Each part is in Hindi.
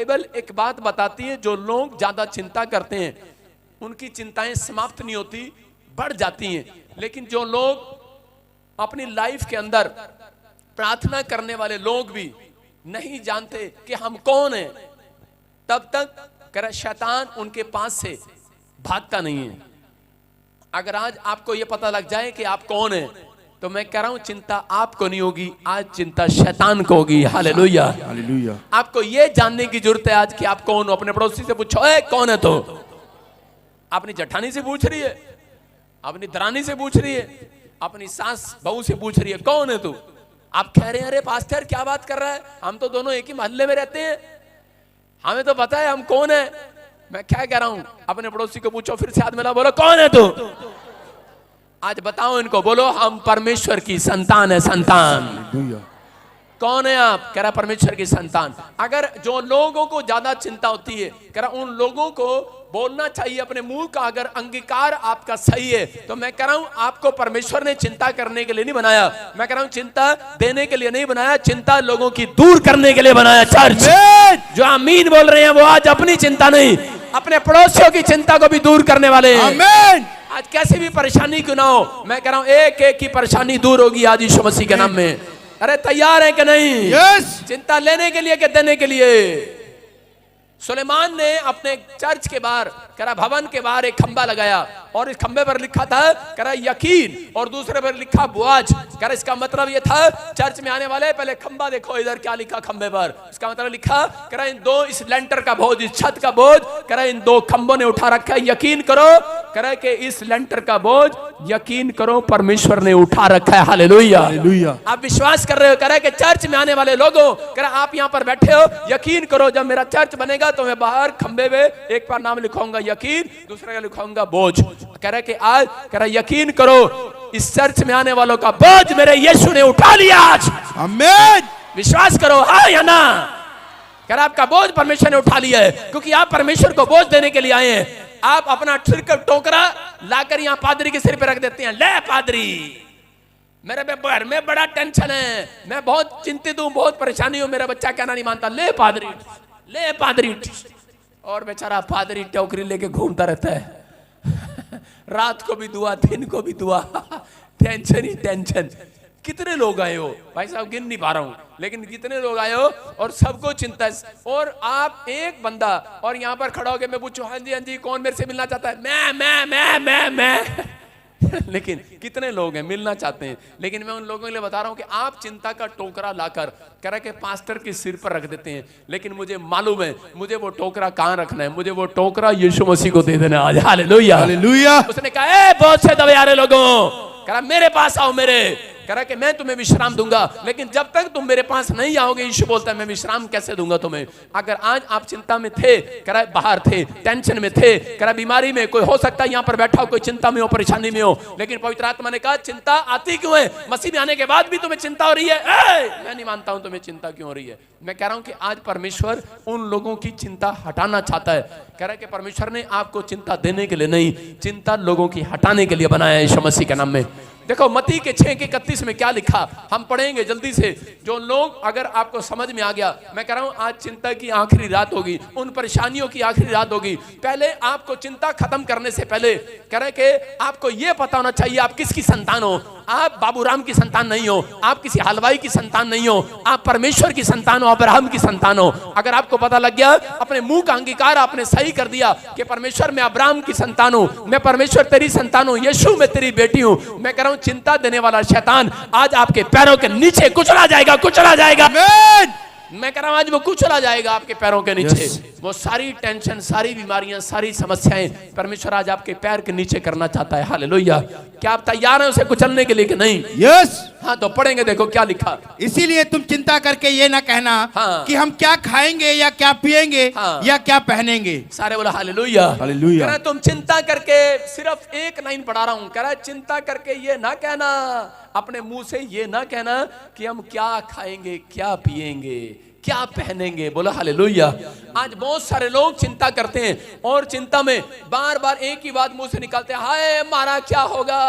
बाइबल एक बात बताती है, जो लोग ज्यादा चिंता करते हैं उनकी चिंताएं समाप्त नहीं होती, बढ़ जाती हैं। लेकिन जो लोग अपनी लाइफ के अंदर प्रार्थना करने वाले लोग भी नहीं जानते कि हम कौन हैं, तब तक शैतान उनके पास से भागता नहीं है। अगर आज आपको यह पता लग जाए कि आप कौन हैं, तो मैं कह रहा हूं चिंता आपको नहीं होगी, आज चिंता शैतान को होगी। Hallelujah, hallelujah. आपको यह जानने की जरूरत है आज कि आप कौन हो। अपने पड़ोसी से पूछो, ए कौन है तो? अपनी जठानी से पूछ रही है, अपनी दरानी से पूछ रही है, अपनी सास बहू से पूछ रही है, कौन है तू? आप कह रहे हैं, अरे पास्टर क्या बात कर रहा है, हम तो दोनों एक ही मोहल्ले में रहते हैं, हमें तो पता है हम कौन है। मैं क्या कह रहा हूं, अपने पड़ोसी को पूछो, फिर से हाथ मिला, बोलो कौन है तू? आज बताओ इनको, बोलो हम परमेश्वर की संतान है। संतान कौन है आप? कह रहा परमेश्वर की संतान। अगर जो लोगों को ज्यादा चिंता होती है, कह रहा उन लोगों को बोलना चाहिए अपने मुंह का, अगर अंगीकार आपका सही है तो मैं कह रहा हूं आपको परमेश्वर ने चिंता करने के लिए नहीं बनाया, मैं कह रहा हूं चिंता देने के लिए नहीं बनाया, चिंता लोगों की दूर करने के लिए बनाया। चर्च जो आमीन बोल रहे हैं वो आज अपनी चिंता नहीं, अपने पड़ोसियों की चिंता को भी दूर करने वाले हैं। आमीन। आज कैसी भी परेशानी क्यों ना हो, मैं कह रहा हूं एक एक की परेशानी दूर होगी आज यीशु मसीह के नाम में। अरे तैयार है कि नहीं? यस। चिंता लेने के लिए कि देने के लिए? सुलेमान ने अपने चर्च के बाहर, करा भवन के बाहर एक खंबा लगाया और इस खंबे पर लिखा था करा यकीन, और दूसरे पर लिखा बुआज। करा इसका मतलब ये था चर्च में आने वाले पहले खंबा देखो, इधर क्या लिखा खंबे पर, इसका मतलब लिखा करा इन दो, इस लेंटर का बोझ, इस छत का बोझ करा इन दो खंबों ने उठा रखा है, यकीन करो करा कि इस लेंटर का बोझ यकीन करो परमेश्वर ने उठा रखा है। Hallelujah, hallelujah. आप विश्वास कर रहे हो करा कि चर्च में आने वाले लोगों, करा आप यहाँ पर बैठे हो, यकीन करो जब मेरा चर्च बनेगा तो मैं बाहर खंबे में एक बार नाम लिखाऊंगा यकीन, दूसरे का लिखाऊंगा बोझ। कह रहा कि आज कह रहा यकीन करो इस चर्च में आने वालों का बोझ मेरे यीशु ने उठा लिया आज। आमीन। विश्वास करो हाँ या ना? कह रहा आपका बोझ परमेश्वर ने उठा लिया है, क्योंकि आप परमेश्वर को बोझ देने के लिए आए हैं। आप अपना सिर का टोकरा लाकर यहाँ पादरी के सिर पे रख देते हैं, ले पादरी मेरे घर में बड़ा टेंशन है, मैं बहुत चिंतित हूँ, बहुत परेशानी हूँ, मेरा बच्चा कहना नहीं मानता, ले पादरी, ले पादरी। और बेचारा पादरी टोकरी लेके घूमता रहता है रात को भी दुआ, दिन को भी दुआ टेंशन ही टेंशन। कितने लोग आए हो भाई साहब, गिन नहीं पा रहा हूं, लेकिन कितने लोग आए हो और सबको चिंता है। और आप एक बंदा और यहाँ पर खड़ा होकर मैं पूछूं हाँ जी कौन मेरे से मिलना चाहता है, मैं लेकिन कितने लोग हैं मिलना चाहते हैं। लेकिन मैं उन लोगों के लिए बता रहा हूं कि आप चिंता का टोकरा लाकर कह रहे कि पास्टर के सिर पर रख देते हैं, लेकिन मुझे मालूम है मुझे वो टोकरा कहां रखना है, मुझे वो टोकरा यीशु मसीह को दे देना आज। Hallelujah, hallelujah. उसने कहा ए बहुत से दबे आ रहे लोगों, कह रहा मेरे पास आओ, मेरे कह रहा कि मैं तुम्हें विश्राम दूंगा, लेकिन जब तक तुम मेरे पास नहीं आओगे, यीशु बोलता है मैं विश्राम कैसे दूंगा तुम्हें। अगर आज आप चिंता में थे, कह रहा बाहर थे, टेंशन में थे, कह रहा बीमारी में, कोई हो सकता है यहाँ पर बैठा हो कोई चिंता में हो, परेशानी में हो, लेकिन पवित्र आत्मा ने कहा चिंता आती क्यों है? मसीह में आने के बाद भी तुम्हें चिंता हो रही है। मैं नहीं मानता हूं तुम्हें चिंता क्यों हो रही है। मैं कह रहा हूं कि आज परमेश्वर उन लोगों की चिंता हटाना चाहता है। कह रहा है कि परमेश्वर ने आपको चिंता देने के लिए नहीं, चिंता लोगों की हटाने के लिए बनाया है यीशु मसीह के नाम में। देखो मत्ती के 6:31 में क्या लिखा, हम पढ़ेंगे जल्दी से। जो लोग अगर आपको समझ में आ गया, मैं कह रहा हूं आज चिंता की आखिरी रात होगी, उन परेशानियों की आखिरी रात होगी। पहले आपको चिंता खत्म करने से पहले कह रहे कि आपको यह पता होना चाहिए आप किसकी संतान हो। आप बाबूराम की संतान नहीं हो, आप किसी हलवाई की संतान नहीं हो, आप परमेश्वर की संतान हो, अब्राहम की संतान हो। अगर आपको पता लग गया, अपने मुंह का अंगीकार आपने सही कर दिया कि परमेश्वर मैं अब्राहम की संतान हूं, मैं परमेश्वर तेरी संतान हूं, यीशु मैं तेरी बेटी हूं, मैं कह रहा हूं चिंता देने वाला शैतान आज आपके पैरों के नीचे कुचला जाएगा, कुचला जाएगा। मैं कह रहा हूं आज वो कुचला जाएगा आपके पैरों के नीचे। वो सारी टेंशन, सारी बीमारियां, सारी समस्याएं परमेश्वर आज आपके पैर के नीचे करना चाहता है। हालेलुया। क्या आप तैयार हैं उसे कुचलने के लिए कि नहीं? यस। हाँ तो पढ़ेंगे, देखो क्या लिखा। इसीलिए तुम चिंता करके ये ना कहना कि हम क्या खाएंगे या क्या पिएंगे या क्या पहनेंगे। सारे बोला हालेलुया, हालेलुया। कह रहा तुम चिंता करके, सिर्फ एक लाइन पढ़ा रहा हूं, कह रहा चिंता करके ये ना कहना, अपने मुंह से ये ना कहना कि हम क्या खाएंगे, क्या पिएंगे, क्या पहनेंगे। बोलो हालेलुया। आज बहुत सारे लोग चिंता करते हैं और चिंता में बार बार एक ही बात मुंह से निकालते हैं, हाय हमारा क्या होगा,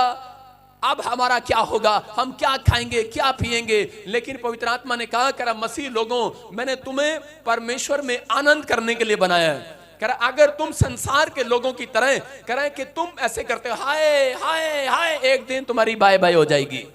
अब हमारा क्या होगा, हम क्या खाएंगे, क्या पिएंगे। लेकिन पवित्र आत्मा ने कहा करा मसीह लोगों, मैंने तुम्हें परमेश्वर में आनंद करने के लिए बनाया है। करा अगर तुम संसार के लोगों की तरह करें कि तुम ऐसे करते हो, हाय हाय हाय, एक दिन तुम्हारी बाय बाय हो जाएगी।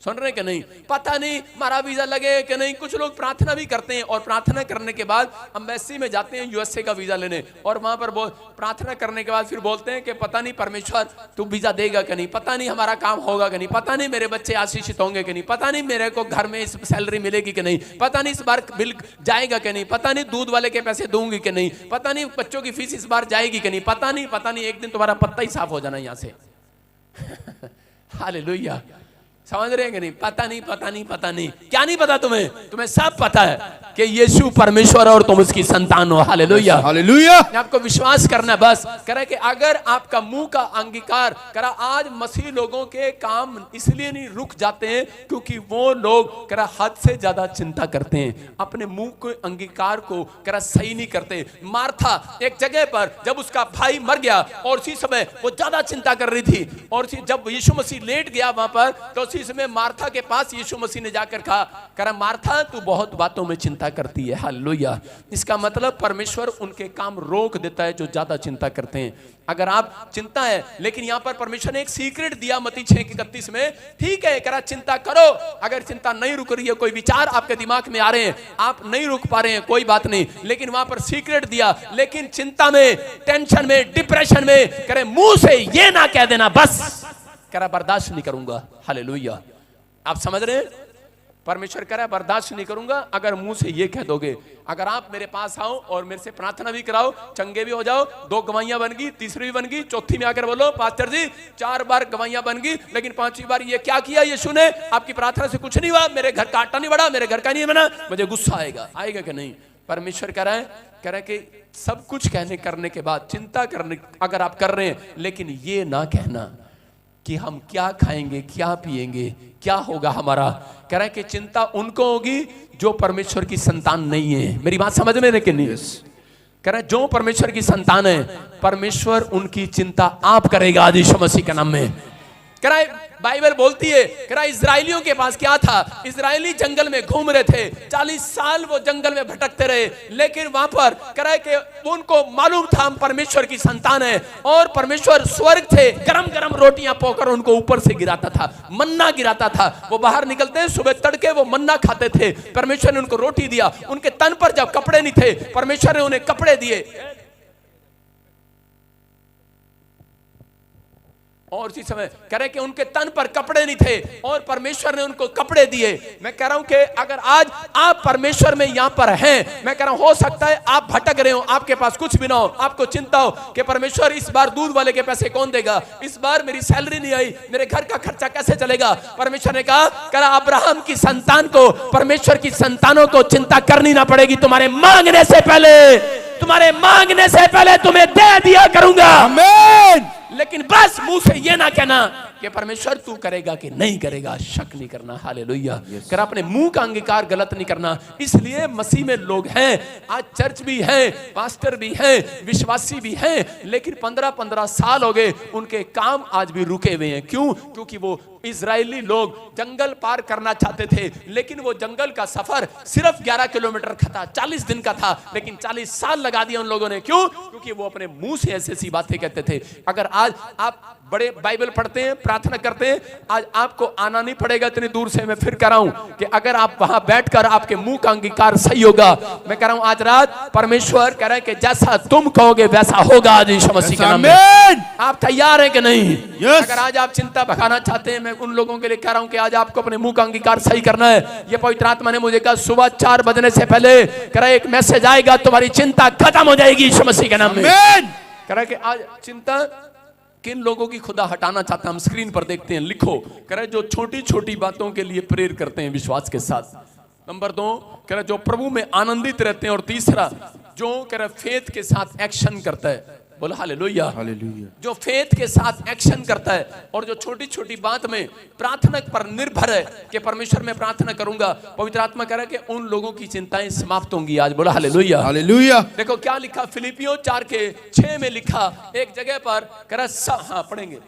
सुन रहे कि नहीं, पता नहीं हमारा वीजा लगे कि नहीं। कुछ लोग प्रार्थना भी करते हैं और प्रार्थना करने के बाद एम्बेसी में जाते हैं यूएसए का वीजा लेने, और वहां पर प्रार्थना करने के बाद फिर बोलते हैं कि पता नहीं परमेश्वर तू वीजा देगा कि नहीं, पता नहीं हमारा काम होगा कि नहीं, पता नहीं मेरे बच्चे आशीषित होंगे कि नहीं, पता नहीं मेरे को घर में इस सैलरी मिलेगी कि नहीं, पता नहीं इस बार बिल जाएगा कि नहीं, पता नहीं दूध वाले के पैसे दूंगी कि नहीं, पता नहीं बच्चों की फीस इस बार जाएगी कि नहीं, पता नहीं। एक दिन तुम्हारा पत्ता ही साफ हो जाना यहां से। हालेलुया, समझ रहे हैं कि नहीं? पता नहीं। क्या नहीं पता तुम्हें सब पता है कि यीशु परमेश्वर और तुम उसकी संतान हो। Hallelujah, hallelujah. आपको विश्वास करना है बस। करा कि अगर आपका मुंह का अंगीकार करा, आज मसीह लोगों के काम इसलिए नहीं रुक जाते हैं क्योंकि वो लोग करा हद से ज्यादा चिंता करते हैं, अपने मुंह के अंगीकार को करा सही नहीं करते। मार्था एक जगह पर जब उसका भाई मर गया और उसी समय वो ज्यादा चिंता कर रही थी, और जब यीशु मसीह लेट गया वहां पर, तो इसमें मार्था के पास यीशु मसीह ने जाकर कहा करा मार्था तू बहुत बातों में चिंता करती है। हालेलुया, इसका मतलब परमेश्वर उनके काम रोक देता है जो ज्यादा चिंता करते हैं। अगर आप चिंता है, लेकिन यहां पर परमेश्वर ने एक सीक्रेट दिया मत्ती 6:31 में, ठीक है करा चिंता करो, अगर चिंता नहीं रुक रही है, कोई विचार आपके दिमाग में आ रहे हैं, आप नहीं रुक पा रहे हैं, कोई बात नहीं, लेकिन वहां पर सीक्रेट दिया। लेकिन चिंता में, टेंशन में, डिप्रेशन में करे मुंह से ये ना कह देना बस करा बर्दाश्त नहीं करूंगा। हालेलुया, आप समझ रहे हैं? परमेश्वर कह रहा है बर्दाश्त नहीं करूंगा अगर मुंह से ये कह दोगे। अगर आप मेरे पास आओ और मेरे से प्रार्थना भी कराओ, चंगे भी हो जाओ, 2 गवाहियां बन गई, तीसरी भी बन गई, चौथी में आकर बोलो पास्टर जी 4 बार गवाहियां बन गई, लेकिन 5वीं बार ये क्या किया यीशु ने, आपकी प्रार्थना से कुछ नहीं हुआ, मेरे घर का आटा नहीं बढ़ा, मेरे घर का नहीं बना, मुझे गुस्सा आएगा कि नहीं? परमेश्वर कह रहा है कि सब कुछ कहने करने के बाद चिंता करने अगर आप कर रहे हैं, लेकिन ये ना कहना कि हम क्या खाएंगे, क्या पिएंगे, क्या होगा हमारा। कह रहा है कि चिंता उनको होगी जो परमेश्वर की संतान नहीं है। मेरी बात समझ में लेकिन नहीं? कह रहा है जो परमेश्वर की संतान है, परमेश्वर उनकी चिंता आप करेगा आज यीशु मसीह के नाम में। कह रहा है बाइबल बोलती है, कह रहा इजराइलियों के पास क्या था, इजराइली जंगल में घूम रहे थे, 40 साल वो जंगल में भटकते रहे, लेकिन वहां पर कह रहा है कि उनको मालूम था हम परमेश्वर की संतान है, और परमेश्वर स्वर्ग थे गरम गरम रोटियां पोकर उनको ऊपर से गिराता था, मन्ना गिराता था। वो बाहर निकलते हैं सुबह तड़के, वो मन्ना खाते थे, परमेश्वर ने उनको रोटी दिया। उनके तन पर जब कपड़े नहीं थे, परमेश्वर ने उन्हें कपड़े दिए, और इसी समय कह रहे कि उनके तन पर कपड़े नहीं थे और परमेश्वर ने उनको कपड़े दिए। मैं कह रहा हूं कि अगर आज आप परमेश्वर में यहां पर हैं, मैं कह रहा हूं हो सकता है आप भटक रहे हो, आपके पास कुछ भी ना हो, आपको चिंता हो कि परमेश्वर इस बार दूध वाले के पैसे कौन देगा, इस बार मेरी सैलरी नहीं आई, मेरे घर का खर्चा कैसे चलेगा। परमेश्वर ने कहा अब्राहम की संतान को, परमेश्वर की संतानों को चिंता करनी ना पड़ेगी, तुम्हारे मांगने से पहले तुम्हें दे दिया करूंगा। आमीन। लेकिन बस मुंह से ये ना कहना कि परमेश्वर तू करेगा कि नहीं करेगा, शक नहीं करना। हालेलुया, कर अपने मुंह का अंगीकार गलत नहीं करना। इसलिए मसीह में लोग हैं, आज चर्च भी हैं, पास्टर भी हैं, विश्वासी भी हैं, लेकिन 15-15 साल हो गए, उनके काम आज भी रुके हुए हैं। क्यों? क्योंकि वो इजरायली लोग जंगल पार करना चाहते थे, लेकिन वो जंगल का सफर सिर्फ 11 किलोमीटर का था, 40 दिन का था, लेकिन 40 साल लगा दिया उन लोगों ने। क्यों? क्योंकि वो अपने मुंह से ऐसी बातें कहते थे। अगर आज आप बड़े बाइबल पढ़ते हैं, प्रार्थना करते हैं, आज आपको आना नहीं पड़ेगा इतनी दूर से। मैं फिर कह रहा हूं कि अगर आप वहां बैठकर आपके मुंह का अंगीकार सही होगा, मैं कह रहा हूं आज रात परमेश्वर कह रहा है कि जैसा तुम कहोगे वैसा होगा आज यीशु मसीह के नाम में। आप तैयार हैं कि नहीं? अगर आज आप चिंता भगाना चाहते हैं, मैं उन लोगों के लिए कह रहा हूं कि आज आपको अपने मुंह का अंगीकार सही करना है। ये पवित्र आत्मा ने मुझे कहा सुबह 4 बजने से पहले कह रहा है एक मैसेज आएगा, तुम्हारी चिंता खत्म हो जाएगी यीशु मसीह के नाम में। कह रहा है कि आज चिंता किन लोगों की खुदा हटाना चाहता है, हम स्क्रीन पर देखते हैं, लिखो। कह रहे जो छोटी छोटी बातों के लिए प्रेयर करते हैं विश्वास के साथ। नंबर 2 कह रहे जो प्रभु में आनंदित रहते हैं, और तीसरा जो कह रहे फेथ के साथ एक्शन करता है। बोलो हालेलुया, हालेलुया। जो फेथ के साथ एक्शन करता है और जो छोटी छोटी बात में प्रार्थना पर निर्भर है कि परमेश्वर में प्रार्थना करूंगा, पवित्र आत्मा कह रहा है कि उन लोगों की चिंताएं समाप्त होंगी आज। बोलो हालेलुया, हालेलुया। देखो क्या लिखा, फिलिपियों 4:6 में लिखा एक जगह पर, कह रहा हाँ पढ़ेंगे।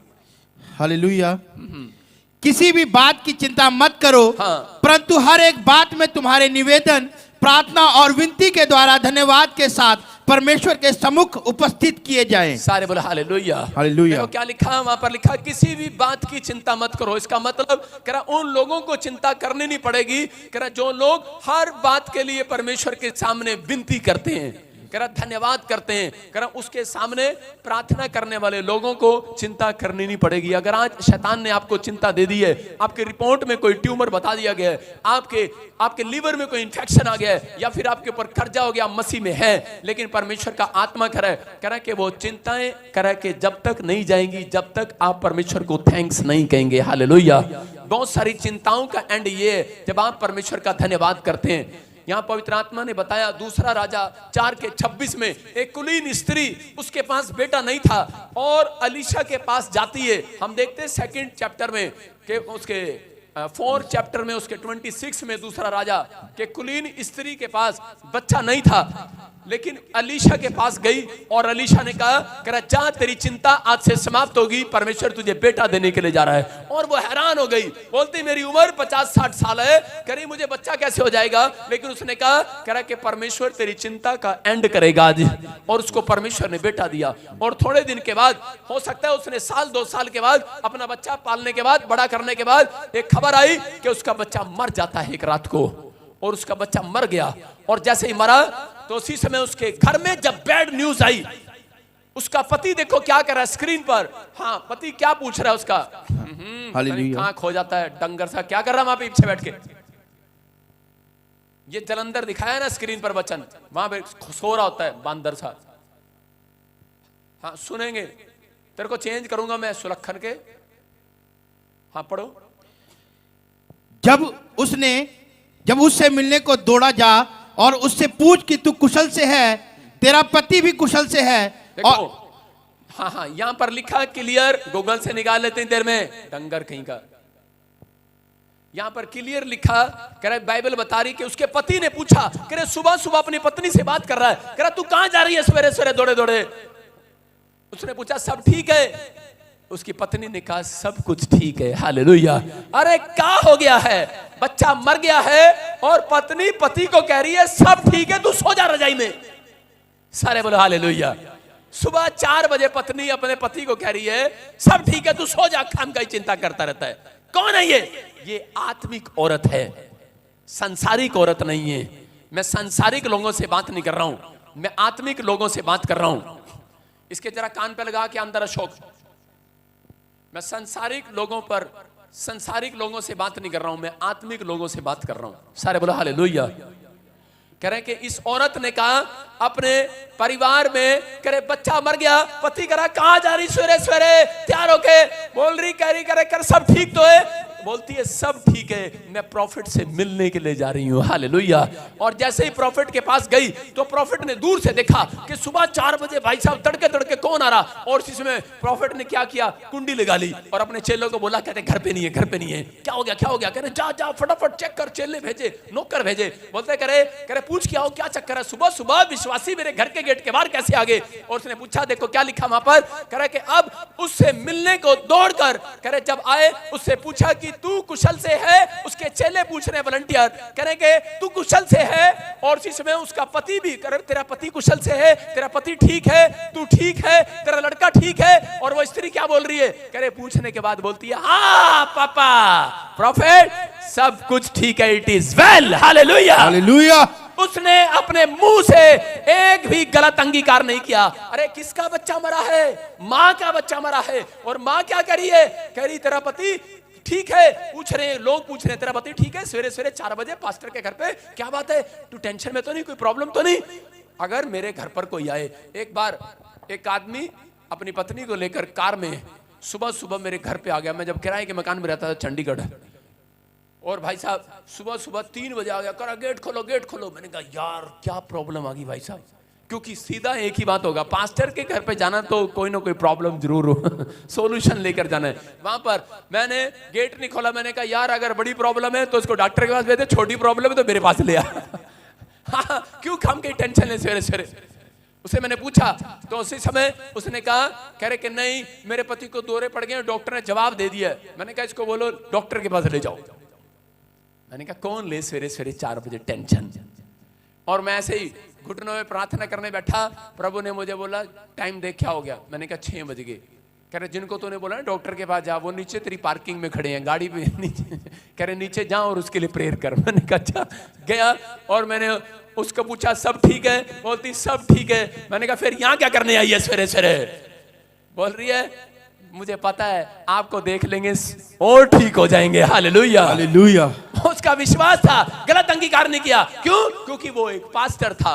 हालेलुया। किसी भी बात की चिंता मत करो, परंतु हर एक बात में तुम्हारे निवेदन, प्रार्थना और विनती के द्वारा धन्यवाद के साथ परमेश्वर के सम्मुख उपस्थित किए जाएं। सारे बोले हालेलुया। हालेलुया। क्या लिखा वहां पर? लिखा किसी भी बात की चिंता मत करो। इसका मतलब कह रहा उन लोगों को चिंता करनी नहीं पड़ेगी, कह रहा जो लोग हर बात के लिए परमेश्वर के सामने विनती करते हैं, कह रहा धन्यवाद करते हैं, कह रहा उसके सामने प्रार्थना करने वाले लोगों को चिंता करनी नहीं पड़ेगी। अगर आज शैतान ने आपको चिंता दे दी है, आपके रिपोर्ट में कोई ट्यूमर बता दिया गया है, आपके लीवर में कोई इंफेक्शन आ गया है, या फिर आपके ऊपर कर्जा हो गया, मसीह में है, लेकिन परमेश्वर का आत्मा कह रहा है कि वो चिंताएं कह रहा है कि जब तक नहीं जाएंगी जब तक आप परमेश्वर को थैंक्स नहीं कहेंगे। हालेलुया। बहुत सारी चिंताओं का एंड ये है जब आप परमेश्वर का धन्यवाद करते हैं। यहाँ पवित्र आत्मा ने बताया दूसरा राजा 4:26 में एक कुलीन स्त्री, उसके पास बेटा नहीं था और अलीशा के पास जाती है। हम देखते हैं 2nd चैप्टर में कि उसके 4 चैप्टर में उसके 26 में दूसरा राजा के कुलीन स्त्री के पास बच्चा नहीं था, लेकिन अलीशा के पास गई और अलीशा ने कहा जा तेरी चिंता आज से समाप्त होगी, परमेश्वर तुझे बेटा देने के लिए जा रहा है। और वो हैरान हो गई, बोलती मेरी उम्र 50-60 साल है, करी मुझे बच्चा कैसे हो जाएगा? लेकिन उसने कहा कि परमेश्वर तेरी चिंता का एंड करेगा आज, और उसको परमेश्वर ने बेटा दिया। और थोड़े दिन के बाद, हो सकता है उसने 1-2 साल के बाद, अपना बच्चा पालने के बाद, बड़ा करने के बाद एक खबर आई कि उसका बच्चा मर जाता है एक रात को, और उसका बच्चा मर गया। और जैसे ही मरा तो उसी समय उसके घर में जब बैड न्यूज आई, उसका पति देखो क्या कर रहा है स्क्रीन पर। हाँ, पति क्या पूछ रहा है उसका? कहां खो जाता है डंगर सा, क्या कर रहा है वहां पे पीछे बैठ के? ये जलंधर दिखाया ना स्क्रीन पर वचन, वहां पे सो रहा होता है बांदर सा। हाँ सुनेंगे, तेरे को चेंज करूंगा मैं सुलक्षण के। हाँ पढ़ो। जब उससे मिलने को दौड़ा जा और उससे पूछ कि तू कुशल से है, तेरा पति भी कुशल से है। देखो, हाँ यहां पर लिखा क्लियर, गूगल से निकाल लेते हैं देर में, डंगर कहीं का। यहां पर क्लियर लिखा, कह रहा बाइबल बता रही कि उसके पति ने पूछा, कह रहे सुबह सुबह अपनी पत्नी से बात कर रहा है, कह रहा तू कहां जा रही है सवेरे सवेरे दौड़े दौड़े? उसने पूछा सब ठीक है? उसकी पत्नी ने कहा सब कुछ ठीक है। हालेलुया। अरे क्या हो गया है? बच्चा मर गया है और पत्नी पति को कह रही है सब ठीक है, तू सो जा रजाई में। सारे बोलो हालेलुया। सुबह 4 बजे पत्नी अपने पति को कह रही है सब ठीक है, तू सो जा, खाम का ही चिंता करता रहता है। कौन है ये आत्मिक औरत है, संसारिक औरत नहीं है। मैं संसारिक लोगों से बात नहीं कर रहा हूं, मैं आत्मिक लोगों से बात कर रहा हूं। इसके जरा कान पे लगा के अंदर अशोक, मैं संसारिक लोगों से बात नहीं कर रहा हूं, मैं आत्मिक लोगों से बात कर रहा हूं। सारे बोलो हालेलुया। कह रहे कि इस औरत ने कहा अपने परिवार में, कह रहे बच्चा मर गया, पति कह रहा कहां जा रही सवेरे सवेरे तैयार होके? बोल रही कह रही कर सब ठीक तो है? बोलती है सब ठीक है, मैं प्रॉफिट से मिलने के लिए जा रही हूं। हालेलुया। और जैसे ही प्रॉफिट के पास गई तो प्रॉफिट ने दूर से देखा कि सुबह 4 बजे भाई साहब तड़के तड़के कौन आ रहा, और इसमें प्रॉफिट ने क्या किया, कुंडी लगा ली और अपने चेलों को बोला, कहते घर पे नहीं है, घर पे नहीं है। क्या हो गया? कहते जा फटाफट चेक कर। चेले भेजे, नौकर भेजे, बोलते करे पूछ के आओ क्या चक्कर है, सुबह सुबह विश्वासी मेरे घर के गेट के बाहर कैसे आ गए? और उसने पूछा, देखो क्या लिखा वहां पर, कह रहा कि अब उससे मिलने को दौड़कर, कह रहे जब आए उससे पूछा कि तू कुशल से है? उसके चेले पूछ रहे वॉलंटियर, कह रहे कि तू कुशल से है? और इसी समय उसका पति भी, कह रहे तेरा पति कुशल से है, तेरा पति ठीक है, तू ठीक है, तेरा लड़का ठीक है? और वो स्त्री क्या बोल रही है, कह रहे पूछने के बाद बोलती है हाँ पापा प्रॉफिट सब कुछ ठीक है, it is well. Hallelujah hallelujah. उसने अपने मुंह से एक भी गलत अंगीकार नहीं किया। अरे किसका बच्चा मरा है? मां का बच्चा मरा है। और मां क्या कह रही है? कह रही तेरा पति ठीक है। पूछ रहे हैं लोग, पूछ रहे हैं तेरा पति ठीक है? सवेरे सवेरे 4 बजे पास्टर के घर पे, क्या बात है, तू टेंशन में तो नहीं, कोई प्रॉब्लम तो नहीं? अगर मेरे घर पर कोई आए, एक बार एक आदमी अपनी पत्नी को लेकर कार में सुबह सुबह मेरे घर पे आ गया। मैं जब किराए के मकान में रहता था चंडीगढ़, और भाई साहब सुबह सुबह 3 बजे आ गया, करा गेट खोलो गेट खोलो। मैंने कहा यार क्या प्रॉब्लम आ गई भाई साहब, क्योंकि सीधा एक ही बात होगा, पास्टर के घर पे जाना तो कोई ना कोई प्रॉब्लम जरूर हो, सोल्यूशन लेकर जाना है। वहां पर मैंने गेट नहीं खोला, मैंने कहा यार अगर बड़ी प्रॉब्लम है तो इसको डॉक्टर के पास भेज दे, छोटी प्रॉब्लम है तो मेरे पास ले आ। हाँ, क्यों हम कहीं टेंशन ले सवेरे सवेरे। उसे मैंने पूछा तो उसी समय उसने कहा, कह रहे कि नहीं मेरे पति को दौरे पड़ गए, डॉक्टर ने जवाब दे दिया। मैंने कहा इसको बोलो डॉक्टर के पास ले जाओ। मैंने कहा कौन ले सवेरे सवेरे 4 बजे टेंशन। और मैं ऐसे ही घुटनों में प्रार्थना करने बैठा, प्रभु ने मुझे बोला टाइम देख क्या हो गया। मैंने कहा 6 बज गए। कह रहे जिनको तूने बोला ना डॉक्टर के पास जा, वो नीचे तेरी पार्किंग में खड़े हैं गाड़ी पे नीचे। कह रहे नीचे जा और उसके लिए प्रेयर कर। मैंने कहा अच्छा। गया और मैंने उसको पूछा सब ठीक है, बोलती सब ठीक है। मैंने कहा फिर यहाँ क्या करने आई है सवेरे सवेरे। बोल रही है मुझे पता है आपको देख लेंगे और ठीक हो जाएंगे। Hallelujah hallelujah. उसका विश्वास था, गलत अंगीकार नहीं किया। क्यों? क्योंकि वो एक पास्टर था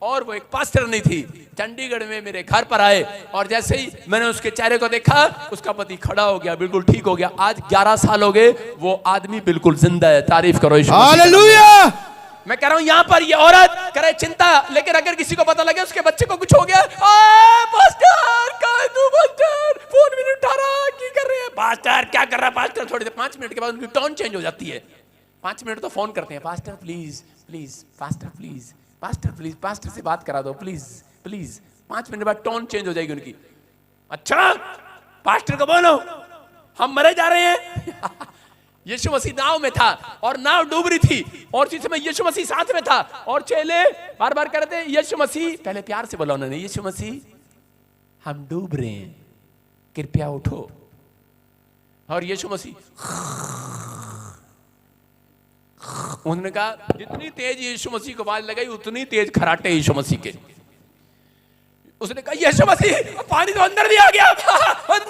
और वो एक पास्टर नहीं थी। चंडीगढ़ में मेरे घर पर आए और जैसे ही मैंने उसके चेहरे को देखा, उसका पति खड़ा हो गया, बिल्कुल ठीक हो गया। आज 11 साल हो गए, वो आदमी बिल्कुल जिंदा है। तारीफ करो यीशु। हालेलुया। मैं कह रहा हूं यहां पर ये औरत करे चिंता, लेकिन अगर किसी को पता लगे उसके बच्चे को कुछ हो गया, पास्टर कहां है तू? पास्टर फोन भी नहीं उठा रहा, क्या कर रहे हैं? पास्टर क्या कर रहा है? पास्टर थोड़ी देर 5 मिनट के बाद उनकी टोन चेंज हो जाती है। 5 मिनट तो फोन करते हैं, pastor please please, pastor please, pastor please, pastor से बात करा दो प्लीज प्लीज। 5 मिनट बाद टोन चेंज हो जाएगी उनकी। अच्छा पास्टर को बोलो हम मरे जा रहे हैं। यीशु मसीह नाव में था और नाव डूब रही थी और उसी समय यीशु मसीह साथ में था और चेले बार बार कहते हैं यीशु मसीह, पहले प्यार से बोला उन्होंने, यीशु मसीह हम डूब रहे हैं, कृपया उठो। और यीशु मसीह उन्होंने कहा, जितनी तेज यीशु मसीह को आवाज लगाई उतनी तेज खराटे यीशु मसीह के। उसने कहा यीशु मसीह पानी तो अंदर भी आ गया,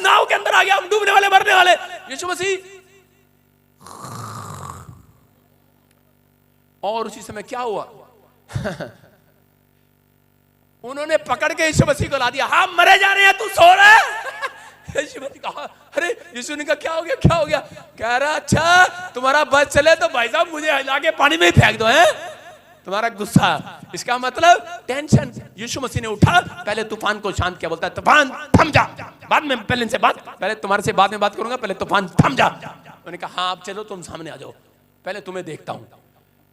नाव के अंदर आ गया, हम डूबने वाले मरने वाले। यीशु मसीह और उसी समय क्या हुआ? उन्होंने पकड़ के यीशु मसीह को ला दिया। हम मरे जा रहे हैं, तू सो रहा है? यीशु मसीह कहा, अरे यीशु ने कहा क्या हो गया क्या हो गया? कह रहा अच्छा तुम्हारा बस चले तो भाई साहब मुझे हिला के पानी में ही फेंक दो। है तुम्हारा गुस्सा, इसका मतलब टेंशन। यीशु मसीह ने उठा, पहले तूफान को शांत किया, बोलता है तूफान थम जा, बाद में पहले इनसे बात, पहले तुम्हारे से बाद में बात करूंगा, पहले तूफान थम जा। मैंने कहा हाँ अब चलो तुम सामने आ जाओ, पहले तुम्हें देखता हूं।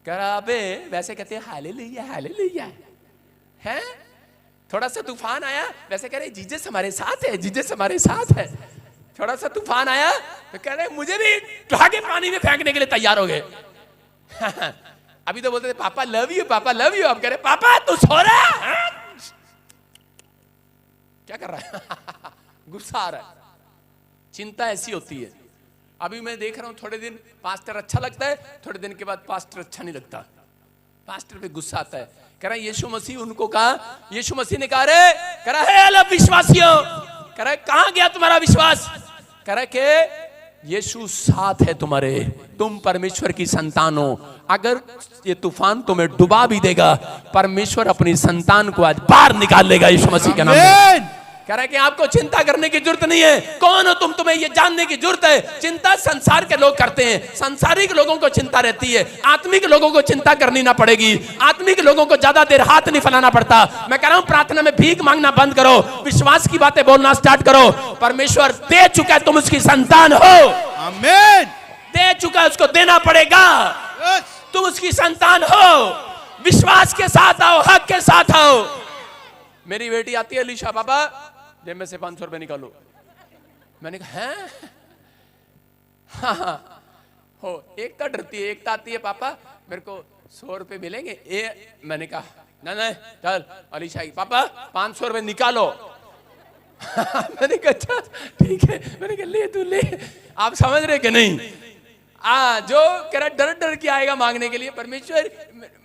कह रहा अबे वैसे कहते हैं हालेलुया हालेलुया है। थोड़ा सा तूफान आया, वैसे कह रहे जीसस हमारे साथ है, जीसस हमारे साथ है। थोड़ा सा तूफान आया तो कह रहे मुझे भी भागे पानी में फेंकने के लिए तैयार हो गए। अभी तो बोलते थे पापा लव यू, पापा लव यू, अब कह रहे पापा तू सो रहा है? क्या कर रहा है? गुस्सा आ रहा है। चिंता ऐसी होती है। अभी मैं देख रहा हूं थोड़े दिन पास्टर अच्छा लगता है, थोड़े दिन के बाद पास्टर अच्छा नहीं लगता, पास्टर पे गुस्सा आता है। कह रहा यीशु मसीह उनको कहा, यीशु मसीह ने कहा रे, कह रहा है अलग विश्वासियों, कह रहा है कहां गया तुम्हारा विश्वास? कह रहा है कि यीशु साथ है तुम्हारे, तुम परमेश्वर की संतान हो। अगर ये तूफान तुम्हें डुबा भी देगा, परमेश्वर अपनी संतान को आज बाहर निकाल लेगा यीशु मसीह के नाम में। कह रहा है कि आपको चिंता करने की जरूरत नहीं है। कौन हो तुम, तुम्हें ये जानने की जरूरत है। चिंता संसार के लोग करते हैं, संसारिक लोगों को चिंता रहती है, आत्मिक लोगों को चिंता करनी ना पड़ेगी। आत्मिक लोगों को ज्यादा देर हाथ नहीं फैलाना पड़ता। मैं कह रहा हूं प्रार्थना में भीख मांगना बंद करो, विश्वास की बातें बोलना स्टार्ट करो। परमेश्वर दे चुका है, तुम उसकी संतान हो। आमीन। दे चुका है, उसको देना पड़ेगा। तुम उसकी संतान हो, विश्वास के साथ आओ, हक के साथ आओ। मेरी बेटी आती है अलीशा, पापा जेब में से 500 रुपए निकालो। मैंने कहा हैं? हाँ हो, एकता डरती है, एकता आती है पापा मेरे को 100 रुपए मिलेंगे। मैंने कहा नहीं चल अलीशा की, पापा 500 रुपए निकालो। मैंने कहा अच्छा ठीक है। मैंने कहा ले तू ले। आप समझ रहे कि नहीं? जो कह रहा डर डर के आएगा मांगने के लिए, परमेश्वर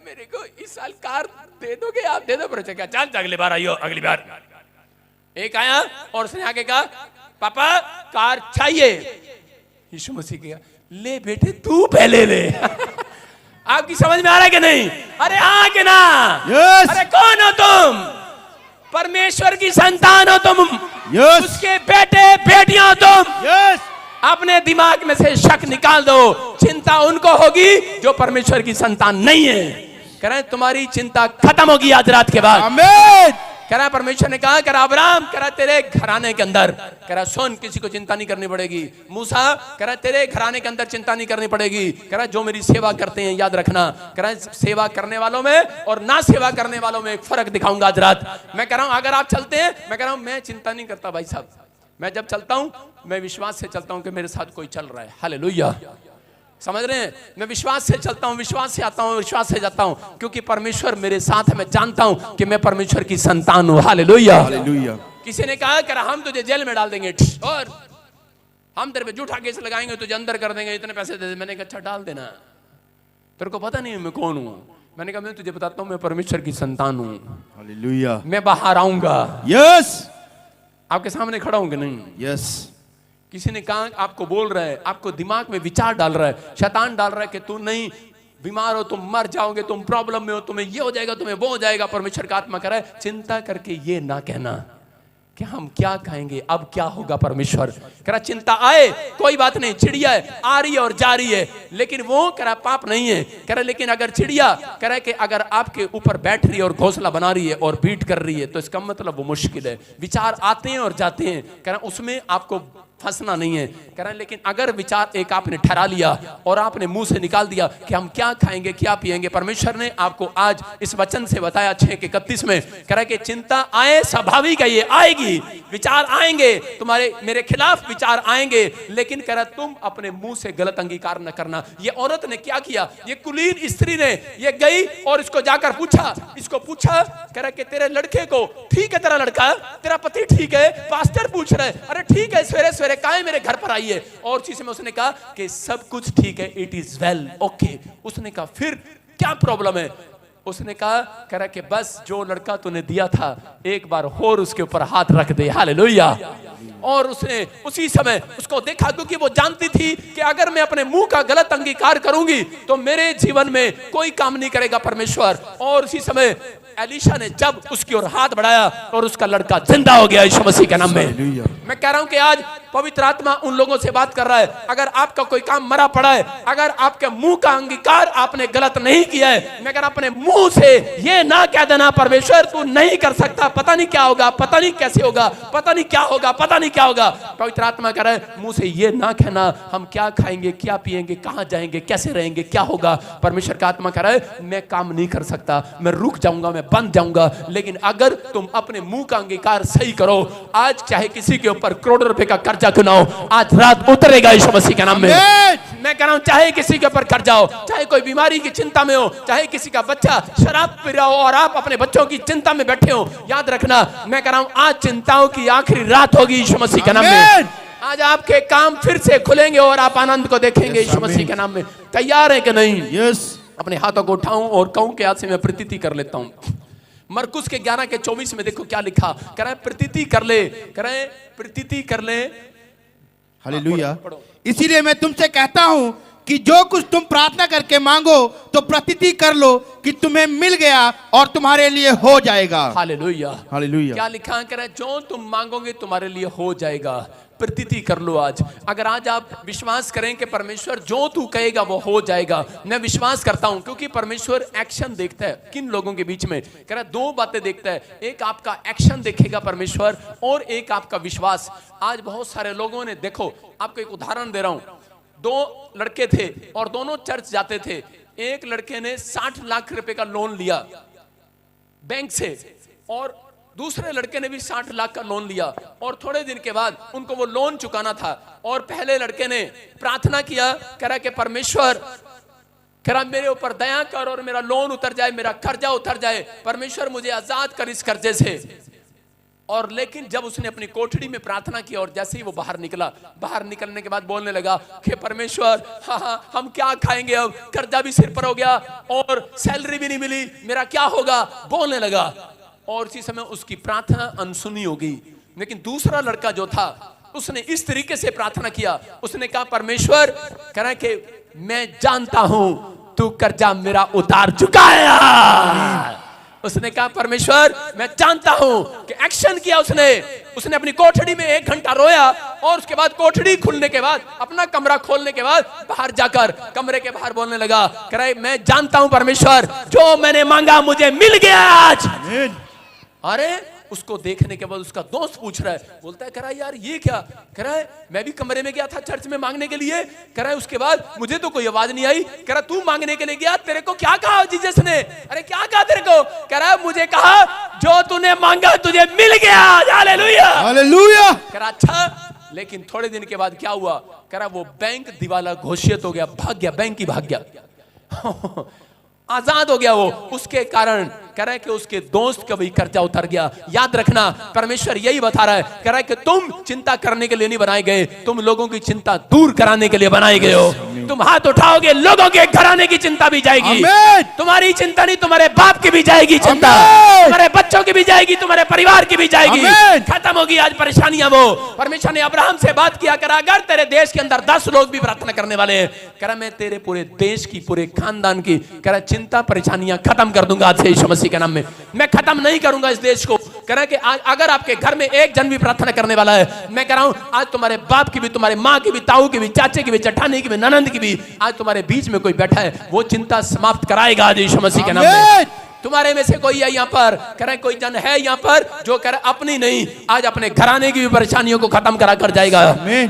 मेरे को इस साल कार दे दोगे आप? दे दो। पर क्या चल अगली बार आइयो, अगली बार। एक आया और उसने आके कहा पापा कार चाहिए। यीशु मसीह कहा ले बेटे तू पहले ले। आपकी समझ में आ रहा है कि नहीं? अरे हाँ कि ना? yes. अरे कौन हो तुम? परमेश्वर की संतान हो तुम। yes. उसके बेटे बेटियां हो तुम। yes. अपने दिमाग में से शक निकाल दो। चिंता उनको होगी जो परमेश्वर की संतान नहीं है। कह रहे हैं तुम्हारी चिंता खत्म होगी आज रात के बाद। आमीन। कह रहा परमेश्वर ने कहा, कह रहा अब्राहम, कह रहा तेरे घराने के अंदर, कह रहा सुन, किसी को चिंता नहीं करनी पड़ेगी। मूसा, कह रहा तेरे घराने के अंदर चिंता नहीं करनी पड़ेगी। कह रहा जो मेरी सेवा करते हैं, याद रखना, कह रहा सेवा करने वालों में और ना सेवा करने वालों में एक फर्क दिखाऊंगा आज रात। मैं कह रहा हूं अगर आप चलते हैं, मैं कह रहा हूं मैं चिंता नहीं करता भाई साहब, मैं जब चलता हूं मैं विश्वास से चलता हूं कि मेरे साथ कोई चल रहा है। हालेलुया, समझ रहे हैं? मैं विश्वास से चलता हूं, विश्वास से आता हूं, विश्वास से जाता हूं, क्योंकि परमेश्वर मेरे साथ है। मैं जानता हूं कि मैं परमेश्वर की संतान हूं। Hallelujah, hallelujah. किसी ने कहा कि हम तुझे जेल में डाल देंगे और हम तेरे पे झूठा केस लगाएंगे, तुझे अंदर कर देंगे, इतने पैसे दे दे। मैंने कहा अच्छा डाल देना, तेरे को पता नहीं मैं कौन हूं। मैंने कहा मैं तुझे बताता हूं, मैं परमेश्वर की संतान हूं। हालेलुया, मैं बाहर आऊंगा। यस, आपके सामने खड़ा हूं कि नहीं? यस। किसी ने कहा आपको बोल रहा है, आपको दिमाग में विचार डाल रहा है, शैतान डाल रहा है कि तू नहीं बीमार हो, तुम मर जाओगे, तुम प्रॉब्लम में हो, तुम्हें ये हो जाएगा, तुम्हें वो हो जाएगा। परमेश्वर का आत्मा कह रहा है चिंता करके ये ना कहना कि हम क्या खाएंगे, अब क्या होगा। परमेश्वर कह रहा चिंता आए कोई बात नहीं, चिड़िया है, आ रही है और जा रही है, लेकिन वो कह रहा पाप नहीं है। कह रहा लेकिन अगर चिड़िया कह रहा कि अगर आपके ऊपर बैठ रही है और घोंसला बना रही है और बीट कर रही है, तो इसका मतलब वो मुश्किल है। विचार आते हैं और जाते हैं, कह रहा उसमें आपको फंसना नहीं है। कह रहे लेकिन अगर विचार एक आपने ठहरा लिया और आपने मुंह से निकाल दिया कि हम क्या खाएंगे, क्या पिएंगे, परमेश्वर ने आपको आज इस वचन से बताया 6:31 में, कह रहा कि चिंता आए, स्वाभाविक है, ये आएगी, विचार आएंगे, तुम्हारे मेरे खिलाफ विचार आएंगे, लेकिन कह रहा तुम अपने मुंह से गलत अंगीकार न करना। ये औरत ने क्या किया, ये कुलीन स्त्री ने ये गई और इसको जाकर पूछा, कह रहा कि तेरे लड़के को, ठीक है तेरा लड़का, तेरा पति ठीक है, पास्टर पूछ रहे, अरे ठीक है, सवेरे सवेरे काहे मेरे घर पर आई है। और चीज में उसने कहा कि सब कुछ ठीक है, इट इज वेल, ओके। उसने कहा फिर क्या प्रॉब्लम है? उसने कहा, कह रहा कि बस जो लड़का तूने दिया था एक बार और उसके ऊपर हाथ रख दे। हालेलुया। और उसने उसी समय उसको देखा, क्योंकि वो जानती थी कि अगर मैं अपने मुंह का गलत अंगीकार करूंगी तो मेरे जीवन में कोई काम नहीं करेगा परमेश्वर। और उसी समय एलीशा ने जब उसकी ओर हाथ बढ़ाया और उसका लड़का जिंदा हो गया यीशु मसीह के नाम में। मैं कह रहा हूं कि आज पवित्र आत्मा उन लोगों से बात कर रहा है, अगर आपका कोई काम मरा पड़ा है, अगर आपके मुंह का अंगीकार आपने गलत नहीं किया है, मैं अगर अपने मुंह से ये ना कह देना परमेश्वर तू नहीं कर सकता, पता नहीं क्या होगा, पता नहीं कैसे होगा, पता नहीं क्या होगा, पता नहीं क्या होगा। पवित्र आत्मा कह रहा है मुंह से ये ना कहना हम क्या खाएंगे, क्या पिएंगे, कहां जाएंगे, कैसे रहेंगे, क्या होगा। परमेश्वर का आत्मा कह रहा है मैं काम नहीं कर सकता, मैं रुक जाऊंगा, मैं बंद जाऊंगा। लेकिन अगर तुम अपने मुंह का अंगीकार सही करो, आज चाहे किसी के ऊपर करोड़ों रुपए का कर्जा क्यों ना हो, आज रात उतरेगा यीशु मसीह के नाम में। मैं कह रहा हूं चाहे किसी के ऊपर कर्जा हो, चाहे कोई बीमारी की चिंता में हो, चाहे किसी का बच्चा शराब पी रहा हो और आप अपने बच्चों की चिंता में बैठे हो, याद रखना मैं कह रहा हूं आज चिंताओं की आखिरी रात होगी यीशु मसीह के नाम में। आज आपके काम फिर से खुलेंगे और आप आनंद को देखेंगे यीशु मसीह के नाम में। तैयार है कि नहीं? यस। अपने हाथों को उठाऊं और कहूं कि आज से मैं प्रतीति कर लेता हूं। मरकुस के 11:24 में देखो क्या लिखा, कह रहा है प्रतीति कर ले, कह रहा है प्रतीति कर ले। हालेलुया। इसीलिए मैं तुमसे कहता हूं कि जो कुछ तुम प्रार्थना करके मांगो तो प्रतीति कर लो कि तुम्हें मिल गया और तुम्हारे लिए हो जाएगा। Hallelujah, hallelujah. क्या लिखा, कह रहा है जो तुम मांगोगे तुम्हारे लिए हो जाएगा। प्रतीति कर लो आज। अगर आज आप विश्वास करें कि परमेश्वर जो तू कहेगा वो हो जाएगा, मैं विश्वास करता हूं, क्योंकि परमेश्वर एक्शन देखता है किन लोगों के बीच में। कह रहा है दो बातें देखता है, एक आपका एक्शन देखेगा परमेश्वर और एक आपका विश्वास। आज बहुत सारे लोगों ने, देखो आपको एक उदाहरण दे रहा हूं, दो लड़के थे और दोनों चर्च जाते थे। एक लड़के ने 60 लाख रुपए का लोन लिया बैंक से और दूसरे लड़के ने भी 60 लाख का लोन लिया और थोड़े दिन के बाद उनको वो लोन चुकाना था। और पहले लड़के ने प्रार्थना किया, कह रहा कि परमेश्वर कह रहा मेरे ऊपर दया कर और मेरा लोन उतर जाए, मेरा कर्जा उतर जाए, परमेश्वर मुझे आजाद कर इस कर्जे से। और लेकिन जब उसने अपनी कोठड़ी में प्रार्थना की और जैसे ही वो बाहर निकला, बाहर निकलने के बाद बोलने लगा कि परमेश्वर हाँ हम क्या खाएंगे, अब कर्जा भी सिर पर हो गया और सैलरी भी नहीं मिली, मेरा क्या होगा, बोलने लगा। और इसी समय उसकी प्रार्थना अनसुनी हो गई। लेकिन दूसरा लड़का जो था उसने इस तरीके से प्रार्थना किया, उसने कहा परमेश्वर कह रहा कि मैं जानता हूं तू कर्जा मेरा उतार चुका है। उसने कहा परमेश्वर मैं जानता हूं कि एक्शन किया उसने अपनी कोठड़ी में 1 घंटा रोया और उसके बाद कोठड़ी खुलने के बाद, अपना कमरा खोलने के बाद बाहर जाकर कमरे के बाहर बोलने लगा, कह रहा है मैं जानता हूं परमेश्वर जो मैंने मांगा मुझे मिल गया आज। अरे उसको देखने के बाद उसका दोस्त पूछ रहा है, बोलता है कह रहा है यार ये क्या, कह रहा है मैं भी कमरे में गया था चर्च में मांगने के लिए, कह रहा है उसके बाद मुझे तो कोई आवाज नहीं आई, कह रहा तू मांगने के लिए गया, तेरे को क्या कहा जीसस ने, अरे क्या कहा तेरे को, कह रहा है मुझे कहा जो तूने मांगा तुझे मिल गया, हालेलुया हालेलुया। कह रहा अच्छा, लेकिन थोड़े दिन के बाद क्या हुआ, कह रहा वो बैंक दिवाला घोषित हो गया, भाग गया, बैंक ही भाग गया आजाद हो गया वो, उसके कारण कह रहा है कि उसके दोस्त का भी कर्जा उतर गया। याद रखना परमेश्वर यही बता रहा है, कह रहा है कि तुम चिंता करने के लिए नहीं बनाए गए, तुम लोगों की चिंता दूर कराने के लिए बनाए गए हो। तुम हाथ उठाओगे लोगों के घराने की चिंता भी जाएगी, तुम्हारी चिंता नहीं तुम्हारे बाप की भी जाएगी चिंता, तुम्हारे बच्चों की भी जाएगी, तुम्हारे परिवार की भी जाएगी, खत्म होगी आज परेशानियां। वो परमेश्वर ने अब्राहम से बात किया, करा अगर तेरे देश के अंदर 10 लोग भी प्रार्थना करने वाले हैं, करा मैं तेरे पूरे देश की, पूरे खानदान की, करा चिंता परेशानियां खत्म कर दूंगा आज से यीशु मसीह के नाम में। मैं खत्म नहीं करूंगा इस देश को। कह रहा है कि आज अगर आपके घर में एक जन भी प्रार्थना करने वाला है, मैं कह रहा हूं आज तुम्हारे बाप की भी, तुम्हारे माँ की भी, ताऊ की भी, चाचे की भी, जेठानी की भी, ननंद की भी, आज तुम्हारे बीच में कोई बैठा है वो चिंता समाप्त कराएगा आज यीशु मसीह के नाम में। तुम्हारे में से कोई है यहाँ पर, कह रहे कोई जन है यहाँ पर जो कह रहा अपनी नहीं, आज अपने घराने की भी परेशानियों को खत्म करा कर जाएगा।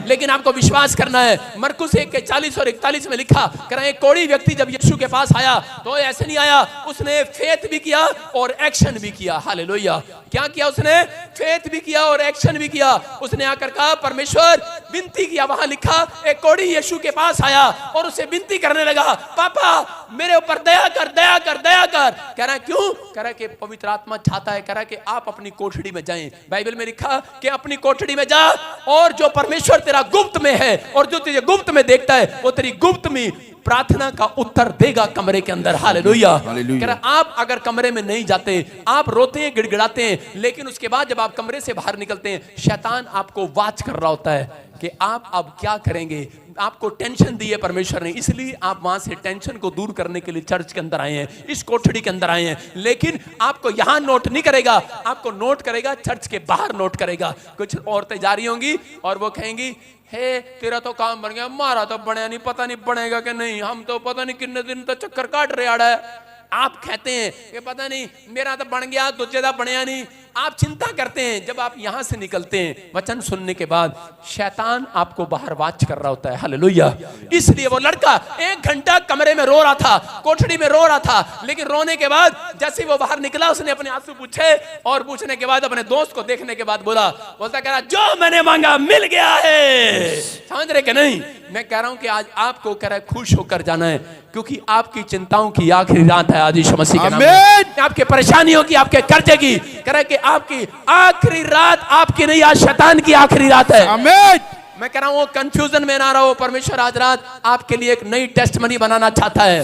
लेकिन आपको विश्वास करना है। मरकुस 1:40 और 41 में लिखा, कह रहे एक कोढ़ी व्यक्ति जब यीशु के पास आया तो ऐसे नहीं आया, उसने फेथ भी किया और एक्शन भी किया। हालेलुया। क्या किया उसने? फेथ भी किया और एक्शन भी किया। उसने आकर कहा परमेश्वर, विनती किया। वहां लिखा एक कोढ़ी यीशु के पास आया और उसे विनती करने लगा, पापा मेरे ऊपर दया कर, दया कर, दया कर। कह रहा क्यों? कह रहा कि पवित्र आत्मा चाहता है, कह रहा कि आप अपनी कोठड़ी में जाएं। बाइबल में लिखा कि अपनी कोठड़ी में जा और जो परमेश्वर तेरा गुप्त में है और जो तुझे गुप्त में देखता है वो तेरी गुप्त में प्रार्थना का उत्तर देगा कमरे के अंदर। हालेलुया। कह रहा आप अगर कमरे में नहीं जाते, आप रोते हैं, गिड़गिड़ाते हैं, लेकिन उसके बाद जब आप कमरे से बाहर निकलते हैं शैतान आपको वाच कर रहा होता है कि आप अब क्या करेंगे। आपको टेंशन दी है परमेश्वर ने, इसलिए आप वहां से टेंशन को दूर करने के लिए चर्च के अंदर आए हैं, इस कोठड़ी के अंदर आए हैं। लेकिन आपको यहां नोट नहीं करेगा, आपको नोट करेगा चर्च के बाहर नोट करेगा। कुछ औरतें जा रही होंगी और वो कहेंगी, हे तेरा तो काम बन गया, हमारा तो बनया नहीं, पता नहीं बनेगा कि नहीं, हम तो पता नहीं कितने दिन तो चक्कर काट रहे आड़ा है। आप कहते हैं कि पता नहीं मेरा तो बन गया, तुझे तो बनया नहीं। आप चिंता करते हैं। जब आप यहां से निकलते हैं वचन सुनने के बाद शैतान आपको बाहर वाच कर रहा होता है। हालेलुया। इसलिए वो लड़का 1 घंटा कमरे में रो रहा था, कोठड़ी में रो रहा था, लेकिन रोने के बाद जैसे वो बाहर निकला उसने अपने आंसू पूछे और पूछने के बाद अपने दोस्त को देखने के बाद बोलता कह रहा जो मैंने मांगा मिल गया है। समझ रहे कि नहीं? मैं कह रहा हूं कि आज आपको कह रहा है खुश होकर जाना है, क्योंकि आपकी चिंताओं की आखिरी रात है आज यीशु मसीह के नाम में। आपके परेशानियों की, आपके कर्जे की, कह रहा है कि आपकी आखिरी रात आपकी नहीं, आज शैतान की आखिरी रात है। आमीन। मैं कह रहा हूं कंफ्यूजन में ना रहो। परमेश्वर आज रात आपके लिए एक नई टेस्टमनी बनाना चाहता है।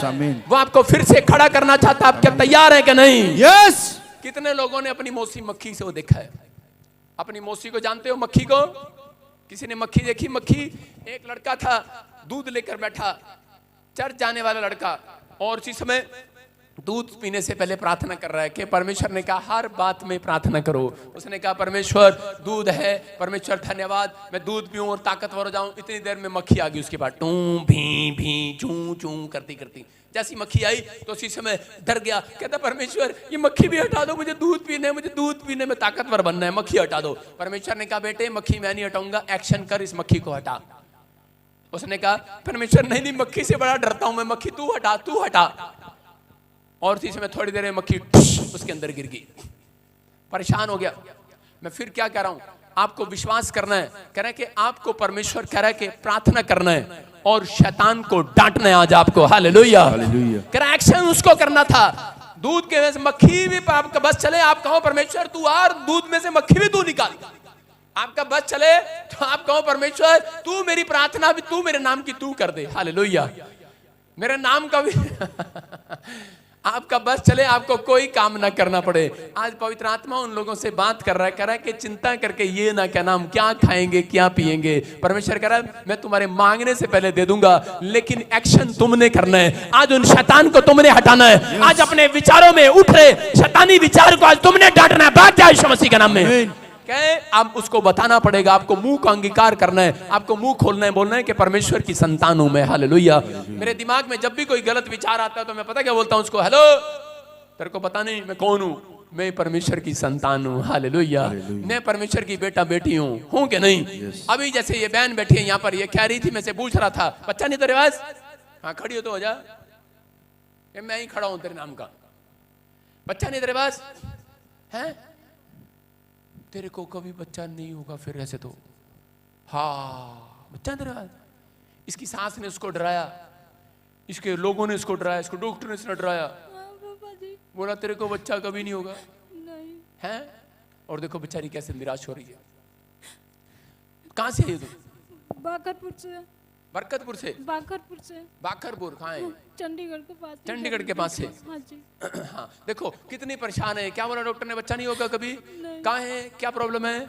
वो आपको फिर से खड़ा करना चाहता है। आप क्या तैयार हैं कि नहीं? यस। कितने लोगों ने अपनी मौसी मक्खी से वो देखा है? अपनी मौसी को जानते हो? मक्खी को किसी ने मक्खी देखी? मक्खी, एक लड़का था दूध लेकर बैठा, चर्च जाने वाला लड़का, और उसी समय दूध पीने से पहले प्रार्थना कर रहा है कि परमेश्वर ने कहा हर बात में प्रार्थना करो। उसने कहा परमेश्वर दूध है, परमेश्वर धन्यवाद, मैं दूध पीऊं और ताकतवर हो जाऊं। इतनी देर में मक्खी आ गई उसके बाद, टू भी चू चू करती करती। जैसी मक्खी आई तो उसी समय डर गया, कहता परमेश्वर ये मक्खी भी हटा दो, मुझे दूध पीने, मुझे दूध पीने में ताकतवर बनना है, मक्खी हटा दो। परमेश्वर ने कहा बेटे मक्खी मैं नहीं हटाऊंगा, एक्शन कर, इस मक्खी को हटा। उसने कहा परमेश्वर नहीं, मक्खी से बड़ा डरता हूं मैं, मक्खी तू हटा, तू हटा। और इसी समय थोड़ी देर में मक्खी उसके अंदर गिर गई, परेशान हो गया। मैं फिर क्या कह रहा हूं, आपको विश्वास करना है। कह रहा है कि आपको परमेश्वर कह रहा है कि प्रार्थना करना है और शैतान को डांटना है आज आपको। हालेलुया। कह रहा एक्शन उसको करना था। दूध के में से मक्खी भी आपका बस चले, आप कहो परमेश्वर तू आ, दूध में से मक्खी भी तू निकाल। आपका बस चले तो आप कहो परमेश्वर तू मेरी प्रार्थना भी, तू मेरे नाम की तू कर दे। हालेलुया। मेरे नाम का भी आपका बस चले, आपको कोई काम ना करना पड़े। आज पवित्र आत्मा उन लोगों से बात कर रहा है, कह रहा है कि चिंता करके ये ना कहना हम क्या खाएंगे क्या पिएंगे। परमेश्वर कह रहा है मैं तुम्हारे मांगने से पहले दे दूंगा, लेकिन एक्शन तुमने करना है। आज उन शैतान को तुमने हटाना है। आज अपने विचारों में उठ रहे शैतानी विचार को आज तुमने डांटना है। भाग जाओ यीशु मसीह के नाम में। कहे आप उसको बताना पड़ेगा, आपको मुंह का अंगीकार करना है, आपको मुंह खोलना है, बोलना है कि परमेश्वर की संतान हूं मैं। हालेलुया। मेरे दिमाग में जब भी कोई गलत विचार आता है तो मैं पता क्या बोलता हूं उसको, हेलो तेरे को पता नहीं मैं कौन हूं, मैं परमेश्वर की संतान हूँ, हालेलुया। मैं परमेश्वर की बेटा बेटी हूँ कि नहीं? अभी जैसे ये बहन बैठी है यहाँ पर, ये कह रही थी, मैं से पूछ रहा था, बच्चा नहीं तेरे पास? हाँ खड़ी हो तो हो जा, मैं ही खड़ा हूँ तेरे नाम का। बच्चा नहीं तेरे पास है? तेरे को कभी बच्चा नहीं होगा फिर ऐसे तो। हाँ बच्चा तेरे पास। इसकी सास ने उसको डराया, इसके लोगों ने इसको डराया, इसको डॉक्टर ने इसने डराया, बोला तेरे को बच्चा कभी नहीं होगा नहीं है। और देखो बेचारी कैसे निराश हो रही है। कहाँ से है तू? बाकरपुर से। बरकतपुर से? बाकरपुर से। बाकरपुर कहाँ है? चंडीगढ़ के पास। चंडीगढ़ के पास से। हाँ जी। हाँ देखो कितनी परेशान है। क्या बोला डॉक्टर ने? बच्चा नहीं होगा कभी? कहाँ है? क्या प्रॉब्लम है?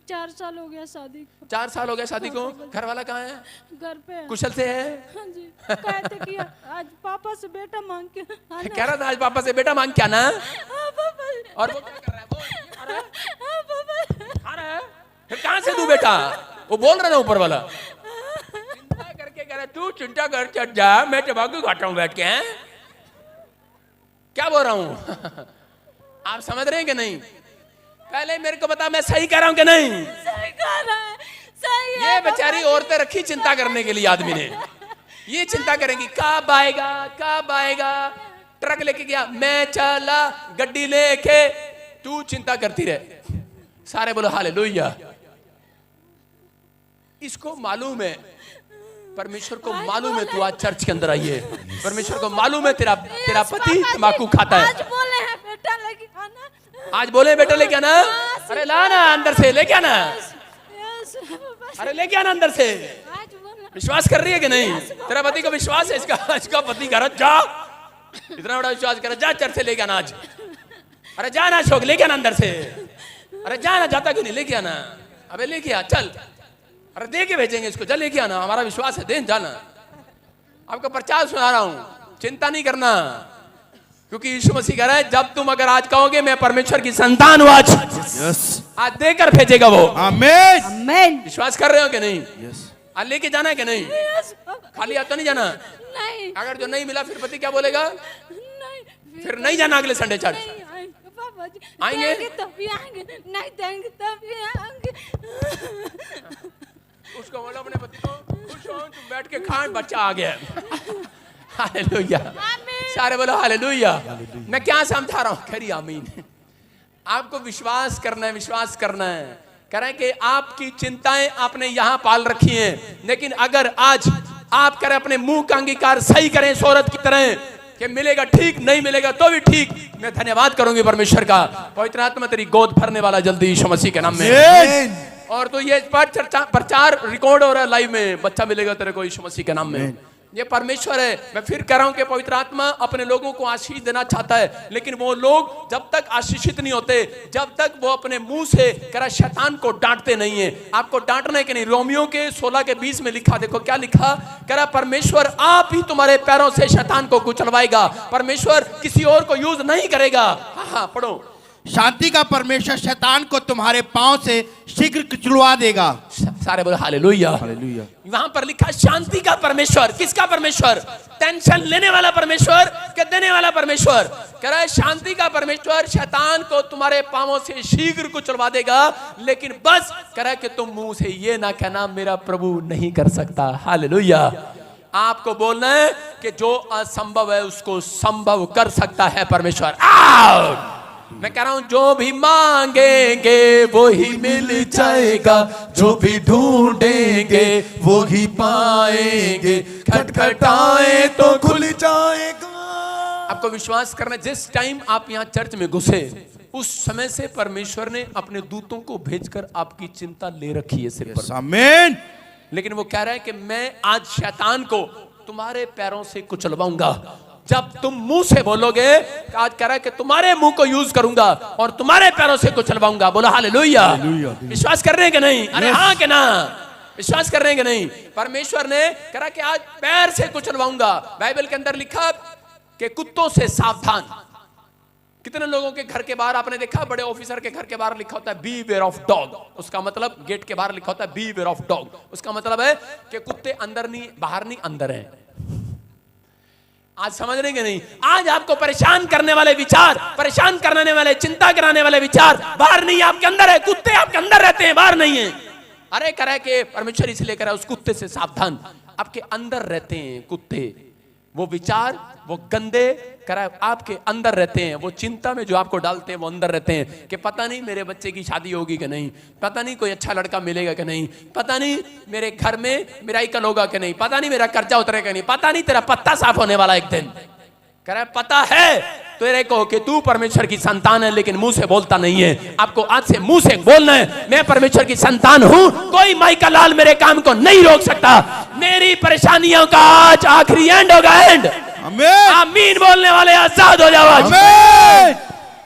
4 साल हो गया शादी को। 4 साल हो गया शादी को। घर वाला कहाँ है? घर पे है। कुशल से है? हाँ जी। कहते कि आज पापा से बेटा मांग के आना। कह रहा था आज पापा से बेटा मांग के आना। हाँ पापा। और वो क्या कर रहा है? वो आ रहा है? हाँ पापा। आ रहा है? फिर कहाँ से तू बेटा? वो बोल रहा ना ऊपर वाला, चिंता करके कह रहा तू चिंता कर चढ़ जा, मैं टबाकू खाता हूँ बैठ के। हैं क्या बोल रहा हूँ? आप समझ रहे हैं कि नहीं? पहले मेरे को बता मैं सही कह रहा हूँ कि नहीं? सही कह रहा है, सही है। ये बेचारी औरतें रखी चिंता करने के लिए आदमी ने। ये चिंता करेंगी कब आएगा कब आएगा। ट्रक लेके गया, मैं चला गड्डी लेके, तू चिंता करती रहे। सारे बोलो हालेलुया। इसको मालूम है, परमेश्वर को मालूम है तू आज चर्च के अंदर आई है। परमेश्वर को मालूम है तेरा पति तम्बाकू खाता है। आज बोले हैं बेटा लेके आना। आज बोले बेटा लेके आना। अरे लाना अंदर से लेके आना। अरे लेके आना अंदर से। विश्वास कर रही है कि नहीं? तेरा पति को विश्वास है? इसका पति घर जा, इतना बड़ा विश्वास कर, जा चर्च से लेके आना आज। अरे जाना शोक, लेके आना अंदर से। अरे जाना, जाता क्यों नहीं? लेके आना। अबे लेके आ चल। अरे दे के भेजेंगे इसको, चल लेके आना, हमारा विश्वास है, दे जाना। आपका प्रचार सुना रहा हूं, चिंता नहीं करना, क्योंकि यीशु मसीह कह रहा है जब तुम अगर आज कहोगे मैं परमेश्वर की संतान हूं आज, आज देकर भेजेगा वो। आमीन आमीन। विश्वास कर रहे हो कि नहीं? आज लेके जाना है कि नहीं? खाली हाथ तो नहीं जाना। नहीं। अगर जो नहीं मिला फिर पति क्या बोलेगा? नहीं। फिर नहीं जाना अगले संडे चर्च। पापा जी आएंगे? तभी आएंगे, नहीं देंगे तभी आएंगे। उसको बोलो अपने पति को खुश हो, तुम बैठ के खान, बच्चा आ गया। हालेलुया। सारे बोलो हालेलुया। मैं क्या समझा रहा हूँ? खरी आमीन। आपको विश्वास करना है, विश्वास करना है। कह रहे हैं कि आपकी चिंताएं आपने यहां पाल रखी हैं, लेकिन अगर आज आप करें अपने मुंह का अंगीकार सही करें इस औरत की तरह कि मिलेगा ठीक, नहीं मिलेगा तो भी ठीक, मैं धन्यवाद करूंगी परमेश्वर का। पवित्र आत्मा तेरी गोद भरने वाला जल्दी यीशु मसीह के नाम में। और तो ये प्रचार रिकॉर्ड हो रहा है लाइव में, बच्चा मिलेगा तेरे को यीशु मसीह के नाम में। ये परमेश्वर है। मैं फिर कह रहा हूं कि पवित्र आत्मा अपने लोगों को आशीष देना चाहता है, लेकिन वो लोग जब तक आशीषित नहीं होते, जब तक वो अपने मुंह से कह रहा शैतान को डांटते नहीं है। आपको डांटना है कि नहीं? रोमियो के 16:20 में लिखा, देखो क्या लिखा। कह रहा परमेश्वर आप ही तुम्हारे पैरों से शैतान को कुचलवाएगा, परमेश्वर किसी और को यूज नहीं करेगा। हाँ पढ़ो। शांति का परमेश्वर शैतान को तुम्हारे पांव से शीघ्र कुचलवा देगा। सारे बोलो हालेलुया। हालेलुया। वहां पर लिखा शांति का परमेश्वर। किसका परमेश्वर? टेंशन लेने वाला परमेश्वर के देने वाला परमेश्वर। कह रहा है शांति का परमेश्वर शैतान को तुम्हारे पांवों से शीघ्र कुचलवा देगा, लेकिन बस कह रहा है कि तुम मुंह से ये ना कहना मेरा प्रभु नहीं कर सकता। हालेलुया। आपको बोलना है कि जो असंभव है उसको संभव कर सकता है परमेश्वर। आउट। मैं कह रहा हूं जो भी मांगेंगे वो ही मिल जाएगा, जो भी ढूंढेंगे वो ही पाएंगे, खटखटाए तो खुल जाएगा। आपको विश्वास करना, जिस टाइम आप यहाँ चर्च में घुसे उस समय से परमेश्वर ने अपने दूतों को भेजकर आपकी चिंता ले रखी है सिर पर। आमीन। लेकिन वो कह रहा है कि मैं आज शैतान को तुम्हारे पैरों से कुचलवाऊंगा। जब तुम मुंह से बोलोगे, आज कह रहा है कि तुम्हारे मुंह को यूज करूंगा और तुम्हारे पैरों से कुचलवाऊंगा। बोलो हालेलुया। विश्वास कर रहे हैं कि नहीं? अरे हाँ कि ना? विश्वास कर रहे हैं कि नहीं? परमेश्वर ने कहा कि आज पैर से कुचलवाऊंगा। बाइबल के अंदर लिखा कि कुत्तों से सावधान। कितने लोगों के घर के बाहर आपने देखा, बड़े ऑफिसर के घर के बाहर लिखा होता है बी वेयर ऑफ डॉग। उसका मतलब गेट के बाहर लिखा होता है बी वेयर ऑफ डॉग। उसका मतलब है कि कुत्ते अंदर नहीं, बाहर नहीं, अंदर है। आज समझ रहे कि नहीं? आज आपको परेशान करने वाले विचार, परेशान करने वाले, चिंता कराने वाले विचार बाहर नहीं, आपके अंदर है। कुत्ते आपके अंदर रहते हैं, बाहर नहीं है। अरे कह रहे कि परमेश्वर इसलिए कह रहा है उस कुत्ते से सावधान, आपके अंदर रहते हैं कुत्ते, वो विचार, वो गंदे करा आपके अंदर रहते हैं। वो चिंता में जो आपको डालते हैं वो अंदर रहते हैं कि पता नहीं मेरे बच्चे की शादी होगी कि नहीं, पता नहीं कोई अच्छा लड़का मिलेगा कि नहीं, पता नहीं मेरे घर में मिराइकल होगा कि नहीं, पता नहीं मेरा कर्जा उतरेगा नहीं, पता नहीं तेरा पत्ता साफ होने वाला एक दिन। कह रहा है पता है तेरे को कि तू परमेश्वर की संतान है, लेकिन मुंह से बोलता नहीं है। आपको आज से मुंह से बोलना है, मैं परमेश्वर की संतान हूं, कोई माइका लाल मेरे काम को नहीं रोक सकता। मेरी परेशानियों का आज आखिरी एंड होगा, एंड। आमीन बोलने वाले आजाद हो जाओ।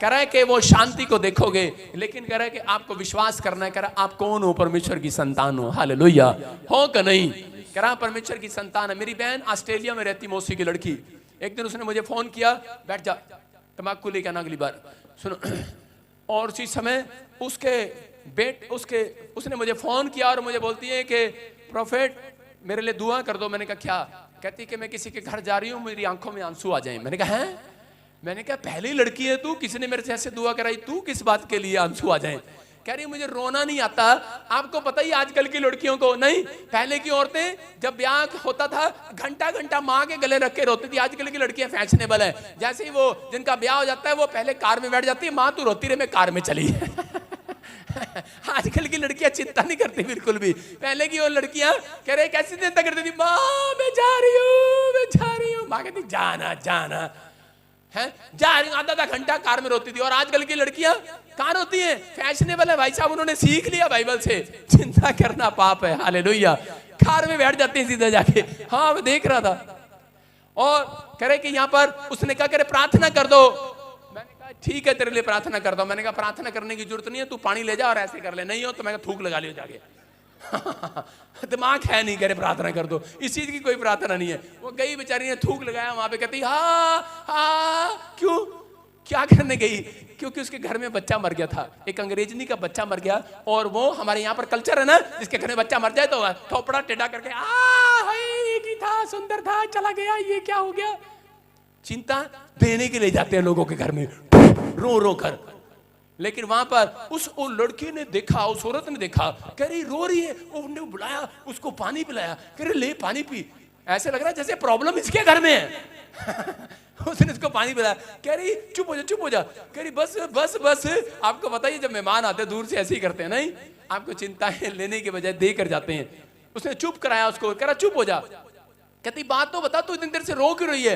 कह रहा है कि वो शांति को देखोगे, लेकिन कह रहा है कि आपको विश्वास करना है। कह रहा है आप कौन हो? परमेश्वर की संतान हो। हालेलुया। हो कि नहीं? कह रहा परमेश्वर की संतान है। मेरी बहन ऑस्ट्रेलिया में रहती, मौसी की लड़की, एक दिन उसने मुझे फोन किया, बैठ जा तम्बाकू लेके आना अगली बार, सुनो। और उसी समय उसने मुझे फोन किया और मुझे बोलती है कि प्रोफेट मेरे लिए दुआ कर दो। मैंने कहा क्या? कहती कि मैं किसी के घर जा रही हूँ, मेरी आंखों में आंसू आ जाएं। मैंने कहा हैं? मैंने कहा पहली लड़की है तू, किसी ने मेरे से ऐसे दुआ कराई, तू किस बात के लिए आंसू आ जाएं? कह रही मुझे रोना नहीं आता। आपको पता ही आजकल की लड़कियों को नहीं, पहले की औरतें जब ब्याह होता था घंटा घंटा माँ के गले रख के रोती थी। आजकल की लड़कियां फैशनेबल है, जैसे ही वो जिनका ब्याह हो जाता है वो पहले कार में बैठ जाती है, माँ तू रोती रहे मैं कार में चली। आजकल की लड़कियां चिंता नहीं करती बिल्कुल भी। पहले की वो लड़कियां कह रहे कैसी चिंता करती थी, माँ मैं जा रही हूँ, माँ कहती जाना जाना है, जा रही हूँ, आधा घंटा कार में रोती थी। और आजकल की लड़कियां कहाँ रोती हैं? फैशनेबल है भाई साहब, उन्होंने सीख लिया बाइबल से, चिंता करना पाप है। हालेलुया। कार में बैठ जाते हैं सीधा जाके। हाँ मैं देख रहा था। और कह रहे कि यहाँ पर उसने कहा करे प्रार्थना कर दो। मैंने कहा ठीक है तेरे लिए प्रार्थना करता हूँ। मैंने कहा प्रार्थना करने की जरूरत नहीं है, तू पानी ले जा और ऐसे कर ले, नहीं हो तो मैं थूक लगा लियो जाके। दिमाग है नहीं, कह रहे प्रार्थना कर दो, इस चीज की कोई प्रार्थना नहीं है। वो गई बेचारी ने थूक लगाया वहां पे, कहती हाँ क्यों, क्या करने गई? क्योंकि उसके घर में बच्चा मर गया था, एक अंग्रेजनी का बच्चा मर गया। और वो हमारे यहाँ पर कल्चर है ना, जिसके घर में बच्चा मर जाए तो थोपड़ा टेढ़ा करके ये की था, सुंदर था, चला गया, ये क्या हो गया। चिंता देने के लिए जाते हैं लोगों के घर में रो रो कर। लेकिन वहां पर उस लड़की ने देखा, उस औरत ने देखा, कह रही रो रही है, उसने बुलाया, उसको पानी पिलाया, कह रही ले पानी पी। ऐसे लग रहा है जैसे प्रॉब्लम इसके घर में है। उसने इसको पानी पिलाया, कह रही चुप हो जा चुप हो जा, कह रही बस बस बस। आपको बताइए जब मेहमान आते दूर से ऐसे ही करते हैं, नहीं आपको चिंताएं लेने के बजाय दे कर जाते हैं। उसने चुप कराया उसको, कह रहा चुप हो जा। कहती बात तो बता, तू इतनी देर से रो क्यों रही है?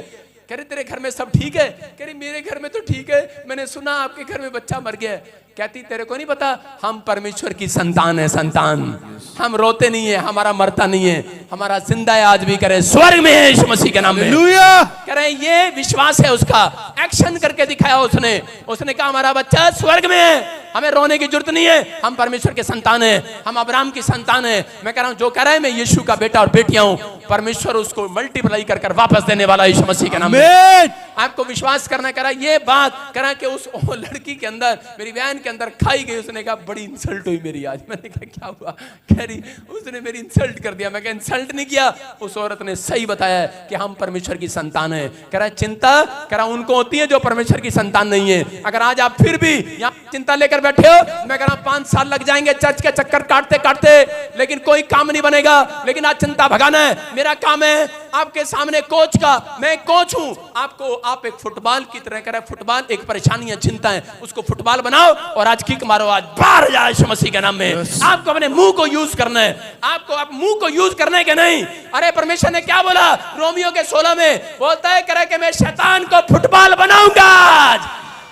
कह रही तेरे घर में सब ठीक है? कह रही मेरे घर में तो ठीक है, मैंने सुना आपके घर में बच्चा मर गया है। कहती तेरे को नहीं पता हम परमेश्वर की संतान है, संतान। हम रोते नहीं है, हमारा मरता नहीं है, हमारा जिंदा है आज भी, करे स्वर्ग में है यीशु मसीह के नाम में। कह रहे ये विश्वास है उसका, एक्शन करके दिखाया उसने। उसने कहा हमारा बच्चा स्वर्ग में है, हमें रोने की जरूरत नहीं है, हम परमेश्वर के संतान है, हम अब्राहम की संतान है। मैं कह रहा हूं जो कह रहा है मैं यीशु का बेटा और बेटियां हूं, परमेश्वर उसको मल्टीप्लाई कर वापस देने वाला यीशु मसीह के नाम में। आपको विश्वास करना। करा ये बात करा कि उस लड़की के अंदर, मेरी बहन के अंदर खाई गई। उसने कहा बड़ी इंसल्ट हुई मेरी आज। मैंने कहा क्या हुआ? कह रही उसने मेरी इंसल्ट कर दिया। मैं कहा इंसल्ट नहीं किया, उस औरत ने सही बताया कि हम परमेश्वर की संतान है। कह रहा चिंता कह रहा उनको होती है जो परमेश्वर की संतान नहीं है। अगर आज आप फिर भी यहाँ चिंता लेकर बैठे हो, मैं कह रहा 5 साल लग जाएंगे चर्च के चक्कर काटते काटते, लेकिन कोई काम नहीं बनेगा। लेकिन आज चिंता भगाना है, मेरा काम है आपके सामने कोच का। मैं कोच हूं आपको, आप एक फुटबॉल की तरह करें। फुटबॉल एक परेशानी है, चिंता है, उसको फुटबॉल बनाओ और आज किक मारो, आज बाहर जाए यीशु मसीह के नाम में। आपको अपने मुंह को यूज करना है, आपको आप मुंह को यूज करने के नहीं। अरे परमेश्वर ने क्या बोला रोमियो के 16 में? बोलता है करे कि मैं शैतान को फुटबॉल बनाऊंगा। आज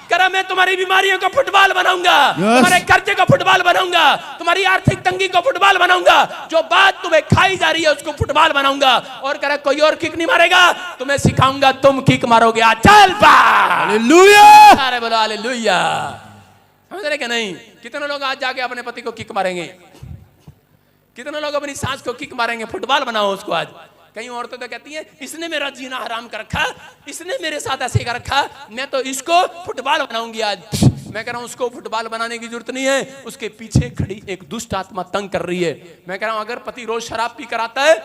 करा मैं तुम्हारी बीमारियों को फुटबॉल बनाऊंगा, तुम्हारे कर्जे को फुटबॉल बनाऊंगा, तुम्हारी आर्थिक तंगी को फुटबॉल बनाऊंगा, जो बात तुम्हें खाई जा रही है उसको फुटबॉल बनाऊंगा। और करा कोई और किक नहीं मारेगा, तुम्हें सिखाऊंगा, तुम किक मारोगे। आज चल पा। हालेलुया। अरे बोलो हालेलुया। समझ रहे कि नहीं? कितने लोग आज जाके अपने पति को किक मारेंगे, कितने लोग अपनी सास को किक मारेंगे। फुटबॉल बनाओ उसको। आज कई औरतें तो कहती हैं इसने मेरा जीना हराम कर रखा, इसने मेरे साथ ऐसे कर रखा, मैं तो इसको फुटबॉल बनाऊंगी आज। मैं कह रहा हूं उसको फुटबॉल बनाने की जरूरत नहीं है, उसके पीछे खड़ी एक दुष्ट आत्मा तंग कर रही है। मैं कह रहा हूं अगर पति रोज शराब पी कर आता है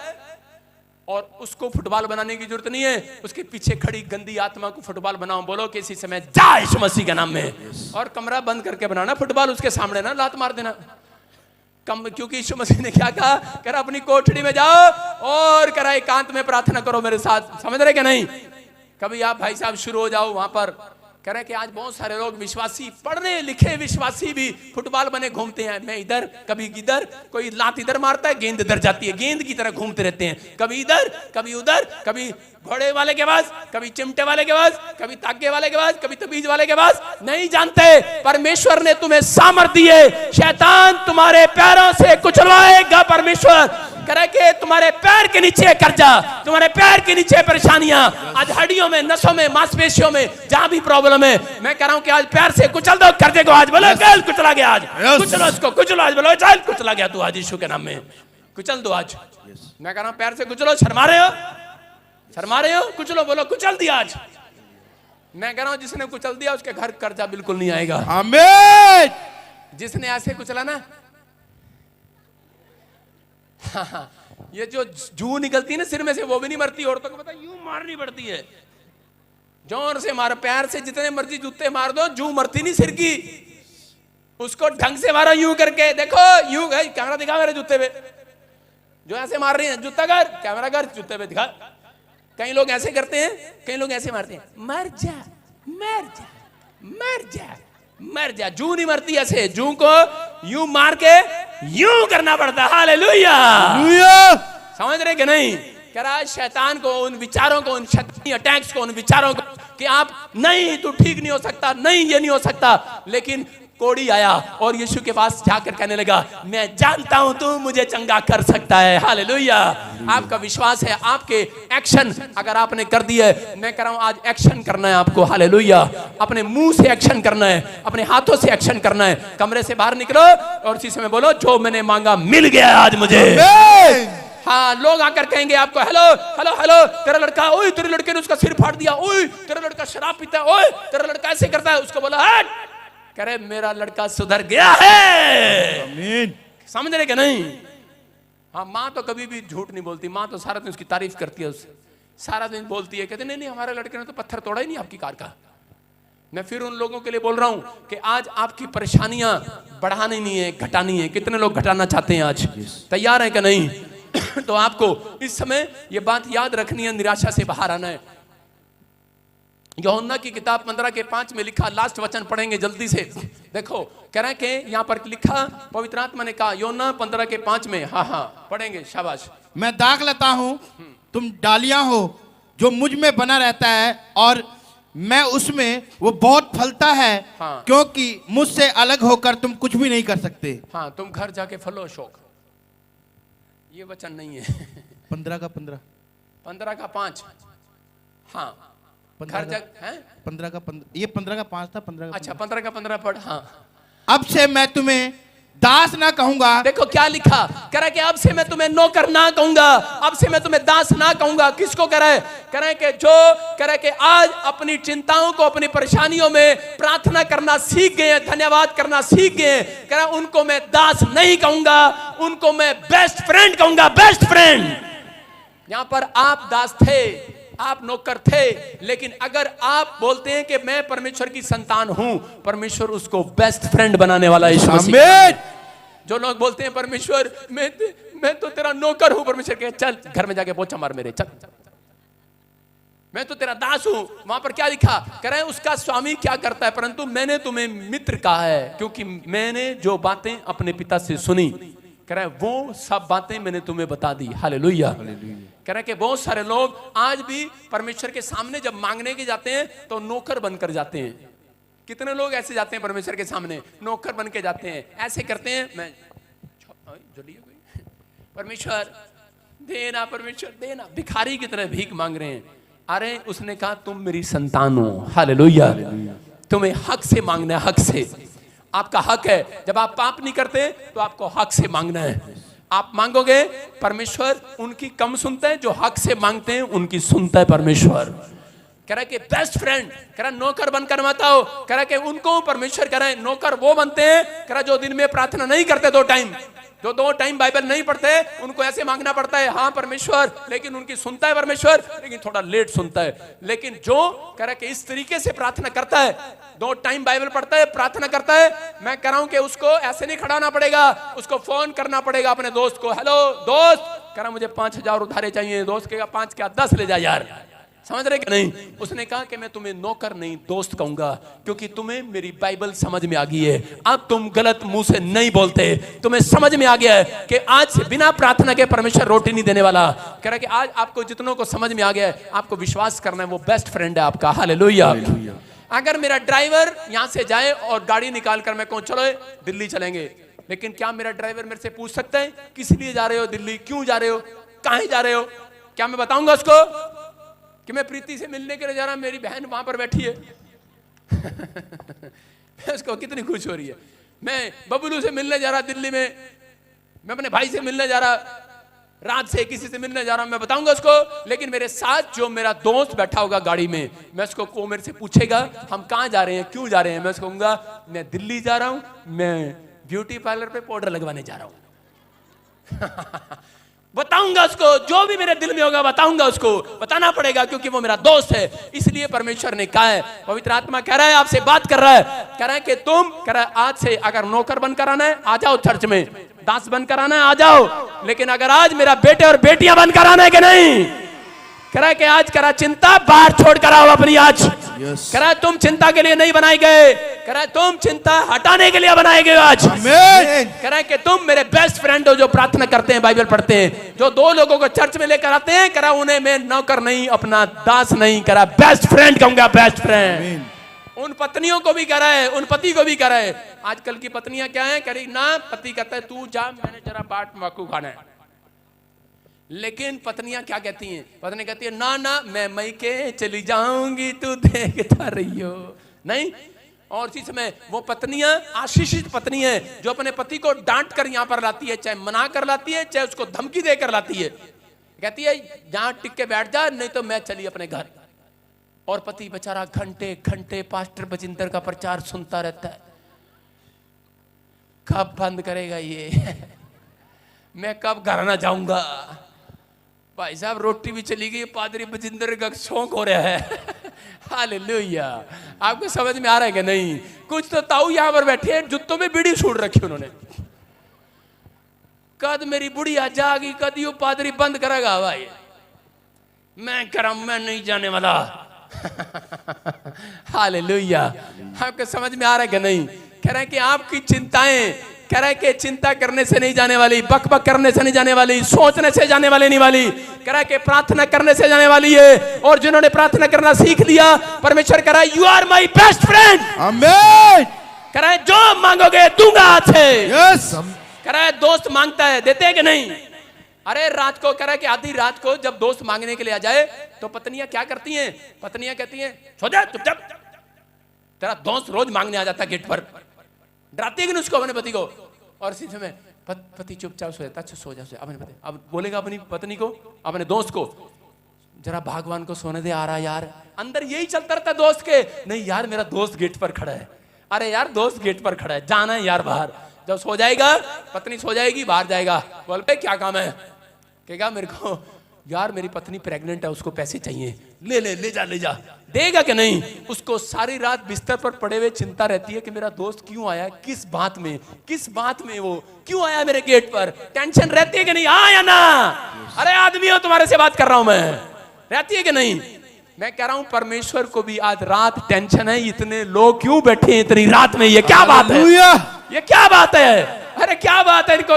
और उसको फुटबॉल बनाने की जरूरत नहीं है, उसके पीछे खड़ी गंदी आत्मा को फुटबॉल बनाओ। बोलो कि इसी समय जा यीशु मसीह के नाम में, और कमरा बंद करके बनाना फुटबॉल, उसके सामने ना लात मार देना। क्योंकि यीशु मसीह ने क्या कहा, कह रहा अपनी कोठरी में जाओ और कह रहा एकांत में प्रार्थना करो मेरे साथ। समझ रहे कि नहीं? कभी आप भाई साहब शुरू हो जाओ वहां पर। कह रहे कि आज बहुत सारे लोग विश्वासी, पढ़ने लिखे विश्वासी भी फुटबॉल बने घूमते हैं। मैं इधर कभी इधर, कोई लात इधर मारता है, गेंद इधर जाती है, गेंद की तरह घूमते रहते हैं, कभी इधर कभी उधर, कभी घोड़े वाले के पास, कभी चिमटे वाले के पास, कभी तागे वाले के पास, कभी तबीज वाले के पास। नहीं जानते परमेश्वर ने तुम्हें सामर्थ दी है, शैतान तुम्हारे पैरों से कुचलवाएगा। परमेश्वर करे कि तुम्हारे पैर के नीचे कर्जा, तुम्हारे पैर के नीचे परेशानियां, आज हड्डियों में, नसों में, मांसपेशियों में जहां भी प्रॉब्लम है, मैं कह रहा हूं कि आज पैर से कुचल दो कर्जे को। आज बोलो कल कुचला गया, आज कुचलो इसको, कुचलो आज, बोलो चल कुचला गया तू आज यीशु के नाम में, कुचल दो आज। मैं कह रहा हूं पैर से कुचलो। शर्मा रहे हो, शर्मा रहे हो? कुचलो, बोलो कुचल दिया आज। मैं कह रहा हूं जिसने कुचल दिया उसके घर कर्जा बिल्कुल नहीं आएगा। आमीन। जिसने ऐसे कुचला ना, हाँ, ये जो जू निकलती है ना सिर में से, वो भी नहीं मरती। औरतों को पता यूं मारनी पड़ती है, जोर से मारो। पैर से जितने मर्जी जूते मार दो, जू मरती नहीं सिर की। उसको ढंग से मारो, यूं करके। देखो यूं, कैमरा दिखा मेरे जूते पे, जो ऐसे मार रही है, जूता कर, कैमरा कर, जूते पे दिखा। कई लोग ऐसे करते हैं, कई लोग ऐसे मारते हैं, मर जा मर जा मर जा मर जा। जू नहीं मरती ऐसे, जू को यूं मार के यूं करना पड़ता। हालेलुया, समझ रहे कि नहीं? कह रहा है शैतान को, उन विचारों को, उन शैतानी अटैक्स को, उन विचारों को कि आप नहीं, तू ठीक नहीं हो सकता, नहीं ये नहीं हो सकता। लेकिन कोड़ी आया और यीशु के पास जाकर कहने लगा, मैं जानता हूं तू मुझे चंगा कर सकता है। हालेलुया। आपका विश्वास है, आपके एक्शन अगर आपने कर दिए, मैं कह रहा हूं आज एक्शन करना है आपको। हालेलुया। अपने मुंह से एक्शन करना है, अपने हाथों से एक्शन करना है। कमरे से बाहर निकलो और उसी समय बोलो, जो मैंने मांगा मिल गया आज मुझे। हाँ, लोग आकर कहेंगे आपको, हेलो हेलो हेलो, तेरा लड़का, ओए तेरे लड़के ने उसका सिर फाड़ दिया, ओए तेरा लड़का शराब पीता है, ओए तेरा लड़का ऐसे करता है। उसको बोला हट, कह रहे मेरा लड़का सुधर गया है। आमीन। समझ रहे कि नहीं? हाँ, माँ तो कभी भी झूठ नहीं बोलती। माँ तो सारा दिन उसकी तारीफ करती है, उससे सारा दिन बोलती है, कहते नहीं नहीं हमारे लड़के ने तो पत्थर तोड़ा ही नहीं आपकी कार का। मैं फिर उन लोगों के लिए बोल रहा हूं कि आज आपकी परेशानियां बढ़ानी नहीं है, घटानी है। कितने लोग घटाना चाहते हैं? आज तैयार है कि नहीं? तो आपको इस समय ये बात याद रखनी है, निराशा से बाहर आना है। यूहन्ना की किताब 15:5 में लिखा, लास्ट वचन पढ़ेंगे जल्दी से। देखो कह रहे हैं कि यहाँ पर लिखा, पवित्र आत्मा ने कहा, यूहन्ना 15:5 में। हाँ पढ़ेंगे, शाबाश। मैं दाग लेता हूँ, तुम डालियां हो, जो मुझ में बना रहता है और मैं उसमें, वो बहुत फलता है। हाँ। क्योंकि मुझसे अलग होकर तुम कुछ भी नहीं कर सकते। हाँ, तुम घर जाके फलो शौक, ये वचन नहीं है। 15:5। हाँ, घर जा, 15 ये 15:5 था। 15 अच्छा 15 पढ़। हाँ, अब से मैं तुम्हें दास ना कहूंगा। देखो क्या लिखा, कह रहा है कि अब से मैं तुम्हें नौकर ना कहूंगा, अब से मैं तुम्हें दास ना कहूंगा। किसको कह रहा है? कह रहा है कि जो कह रहा है कि आज अपनी चिंताओं को, अपनी परेशानियों में प्रार्थना करना सीख गए हैं, धन्यवाद करना सीख गए हैं, कह रहा है उनको मैं दास नहीं कहूंगा, उनको मैं बेस्ट फ्रेंड कहूंगा। Best friend. यहां पर आप दास थे, आप नौकर थे, लेकिन अगर आप बोलते हैं कि मैं परमेश्वर की संतान हूं, परमेश्वर उसको बेस्ट फ्रेंड बनाने वाला है। यीशु मसीह। जो लोग बोलते हैं परमेश्वर मैं तो तेरा नौकर हूं, परमेश्वर कहे चल घर में जाके पोछा मार मेरे, चल मैं तो तेरा दास हूं। वहां पर क्या लिखा? कह रहे हैं उसका स्वामी क्या करता है, परंतु मैंने तुम्हें मित्र कहा है, क्योंकि मैंने जो बातें अपने पिता से सुनी, कह रहा है वो सब बातें मैंने तुम्हें बता दी। हालेलुया। कह रहा है कि बहुत सारे लोग आज भी परमेश्वर के सामने जब मांगने के जाते हैं तो नौकर बनकर जाते हैं। कितने लोग ऐसे जाते हैं परमेश्वर के सामने, नौकर बन के जाते हैं, ऐसे करते हैं, मैं परमेश्वर देना, परमेश्वर देना, भिखारी की तरह भीख मांग रहे हैं। अरे उसने कहा तुम मेरी संतान हो। हालेलुया। तुम्हें हक से मांगना है, हक से। आपका हक है, जब आप पाप नहीं करते तो आपको हक से मांगना है। आप मांगोगे, परमेश्वर उनकी कम सुनता है, जो हक से मांगते हैं उनकी सुनता है परमेश्वर। कह रहा है कि बेस्ट फ्रेंड, कह रहा नौकर बनकर मत आओ, कह रहा है कि उनको परमेश्वर कह रहा है नौकर वो बनते हैं, कह रहा जो दिन में प्रार्थना नहीं करते 2 टाइम, जो 2 टाइम बाइबल नहीं पढ़ते उनको ऐसे मांगना पड़ता है, हाँ परमेश्वर, लेकिन उनकी सुनता है परमेश्वर, लेकिन थोड़ा लेट सुनता है। लेकिन जो कह रहा है कि इस तरीके से प्रार्थना करता है, 2 टाइम बाइबल पढ़ता है, प्रार्थना करता है, मैं कह रहा हूं कि उसको ऐसे नहीं खड़ा होना पड़ेगा, उसको फोन करना पड़ेगा अपने दोस्त को, हेलो दोस्त, कह रहा मुझे 5,000 उधारे चाहिए। दोस्त कहेगा 5 क्या 10 ले जा यार, समझ रहे कि नहीं? उसने कहा कि मैं तुम्हें नौकर नहीं दोस्त कहूंगा, क्योंकि तुम्हें मेरी बाइबल समझ में आ गई है, अब तुम गलत मुंह से नहीं बोलते, तुम्हें समझ में आ गया है कि आज से बिना प्रार्थना के परमेश्वर रोटी नहीं देने वाला। कह रहा है कि आज आपको जितनों को समझ में आ गया है, आपको विश्वास करना है वो बेस्ट फ्रेंड है आपका। हालेलुया। अगर मेरा ड्राइवर यहां से जाए और गाड़ी निकाल कर मैं कहूं चलो दिल्ली चलेंगे, लेकिन क्या मेरा ड्राइवर मेरे से पूछ सकता है किस लिए जा रहे हो दिल्ली, क्यों जा रहे हो, कहां जा रहे हो? क्या मैं बताऊंगा उसको कि मैं प्रीति से मिलने के लिए जा रहा हूं, मेरी बहन वहां पर बैठी है? उसको कितनी खुश हो रही है। मैं बबलू से मिलने जा रहा दिल्ली में, मैं अपने भाई से मिलने जा रहा, रात से किसी से मिलने जा रहा हूं, मैं बताऊंगा उसको। लेकिन मेरे साथ जो मेरा दोस्त बैठा होगा गाड़ी में, मैं उसको वो मेरे से पूछेगा हम कहां जा रहे हैं, क्यों जा रहे हैं, मैं उसको कहूंगा मैं दिल्ली जा रहा हूं, मैं ब्यूटी पार्लर पे पाउडर लगवाने जा रहा हूं। बताऊंगा उसको, जो भी मेरे दिल में होगा बताऊंगा उसको, बताना पड़ेगा क्योंकि वो मेरा दोस्त है। इसलिए परमेश्वर ने कहा है, पवित्र आत्मा कह रहा है, आपसे बात कर रहा है, कह रहा है कि तुम, कह रहा है आज से अगर नौकर बनकर आना है आ जाओ चर्च में, दास बनकर आना है आ जाओ, लेकिन अगर आज मेरा बेटे और बेटियां बनकर आना है कि नहीं, कह रहा है कि आज कह रहा चिंता बाहर छोड़ कर आओ अपनी। आज कह रहा है तुम चिंता के लिए नहीं बनाए गए, कह रहा है तुम चिंता हटाने के लिए बनाए गए आज। कह रहा है कि तुम मेरे बेस्ट फ्रेंड हो जो प्रार्थना करते हैं, बाइबल पढ़ते हैं, जो 2 लोगों को चर्च में लेकर आते हैं, कह रहा उन्हें मैं नौकर नहीं, अपना दास नहीं, कह रहा बेस्ट फ्रेंड कहूंगा, बेस्ट फ्रेंड। उन पत्नियों को भी कह रहा है, उन पति को भी कह रहा है। आजकल की पत्नियां क्या है, कह रही ना, पति कहता है तू जा, मैंने जरा बाट तंबाकू खाना है, लेकिन पत्नियां क्या कहती हैं, पत्नी कहती है ना ना मैं मैके चली जाऊंगी, तू देखता रही हो नहीं। और इसी समय वो पत्नियां आशीषित पत्नी है जो अपने पति को डांट कर यहां पर लाती है, चाहे मना कर लाती है, चाहे उसको धमकी देकर लाती है, कहती है जहां टिक के बैठ जा, नहीं तो मैं चली अपने घर। और पति बेचारा घंटे घंटे पास्टर बजिंदर का प्रचार सुनता रहता है, कब बंद करेगा ये, मैं कब घर ना जाऊंगा। भाई साहब रोटी भी चली गई, पादरी बजिंदर का शौक हो रहा है। हालेलुया। आपको समझ में आ रहा है कि नहीं? कुछ तो ताऊ यहां पर बैठे हैं, जुत्तों में बीड़ी छोड़ रखी उन्होंने, कद मेरी बुढ़िया जागी, कद यू पादरी बंद करेगा भाई, मैं करम मैं नहीं जाने वाला। हालेलुया। आपको समझ में आ रहा है कि नहीं? कह रहे हैं कि आपकी चिंताएं, कह रहा है कि चिंता करने से नहीं जाने वाली, बक बक करने से नहीं जाने वाली, सोचने से जाने वाली नहीं वाली, कह रहा है कि प्रार्थना करने से जाने वाली है। और जिन्होंने प्रार्थना करना सीख लिया, परमेश्वर कह रहा है you are my best friend. आमीन। कह रहा है जो मांगोगे दूंगा आज से। यस। कह रहा है दोस्त मांगता है, देते हैं कि नहीं? अरे रात को, कह रहा है कि आधी रात को जब दोस्त मांगने के लिए आ जाए तो पत्नियां क्या करती हैं, पत्नियां कहती हैं सो जा चुपचाप, तेरा दोस्त रोज मांगने आ जाता गेट पर, डराती है कि नहीं उसको, अपने पति को। और इसी समय पति चुपचाप सो जाता, अच्छा सो जा, अपने पति अब बोलेगा अपनी पत्नी को, अपने दोस्त को, जरा भगवान को सोने दे, आ रहा यार। अंदर यही चलता रहता दोस्त के, नहीं यार मेरा दोस्त गेट पर खड़ा है, अरे यार दोस्त गेट पर खड़ा है, जाना है यार बाहर। जब सो जाएगा, पत्नी सो जाएगी, बाहर जाएगा, बोल पे क्या काम है, कहेगा मेरे को यार मेरी पत्नी प्रेग्नेंट है, उसको पैसे चाहिए, ले ले ले जा ले जा, देगा कि नहीं? उसको सारी रात बिस्तर पर पड़े हुए चिंता रहती है कि मेरा दोस्त क्यों आया, किस बात में वो क्यों आया मेरे गेट पर, टेंशन रहती है कि नहीं? हाँ या ना? अरे आदमी हो, तुम्हारे से बात कर रहा हूं मैं, रहती है कि नहीं? मैं कह रहा हूं परमेश्वर को भी आज रात टेंशन है, इतने लोग क्यों बैठे हैं इतनी रात में, ये क्या बात है, ये क्या बात है? अरे क्या बात है इनको,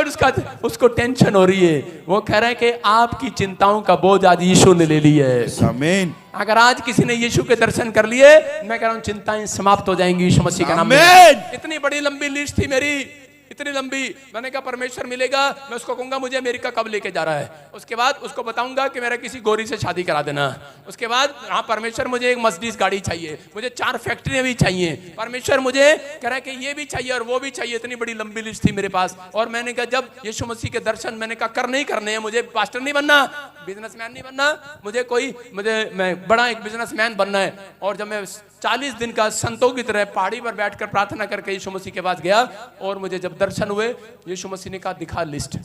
उसको टेंशन हो रही है। वो कह रहा है कि आपकी चिंताओं का बोझ आज यीशु ने ले लिया है। आमीन। अगर आज किसी ने यीशु के दर्शन कर लिए, मैं कह रहा हूं चिंताएं समाप्त हो जाएंगी यीशु मसीह के नाम में। इतनी बड़ी लंबी लिस्ट थी मेरी, इतनी लंबी, मैंने कहा परमेश्वर मिलेगा, मैं उसको कहूंगा मुझे अमेरिका कब लेके जा रहा है, उसके बाद उसको बताऊंगा कि मेरा किसी गोरी से शादी करा देना, उसके बाद हाँ परमेश्वर मुझे एक मर्सिडीज गाड़ी चाहिए, मुझे 4 फैक्ट्रियां भी चाहिए, परमेश्वर मुझे कह रहा है कि ये भी चाहिए और वो भी चाहिए। इतनी बड़ी लंबी लिस्ट थी मेरे पास। और मैंने कहा जब यीशु मसीह के दर्शन, मैंने कहा कर नहीं करने हैं, मुझे पास्टर नहीं बनना, बिजनेसमैन नहीं बनना, मैं बड़ा एक बिजनेसमैन बनना है। और जब मैं 40 दिन का संतों की तरह पहाड़ी पर बैठकर प्रार्थना करके यीशु मसीह के पास गया, और मुझे जब दर्शन हुए, यीशु मसीह ने कहा दिखा लिस्ट,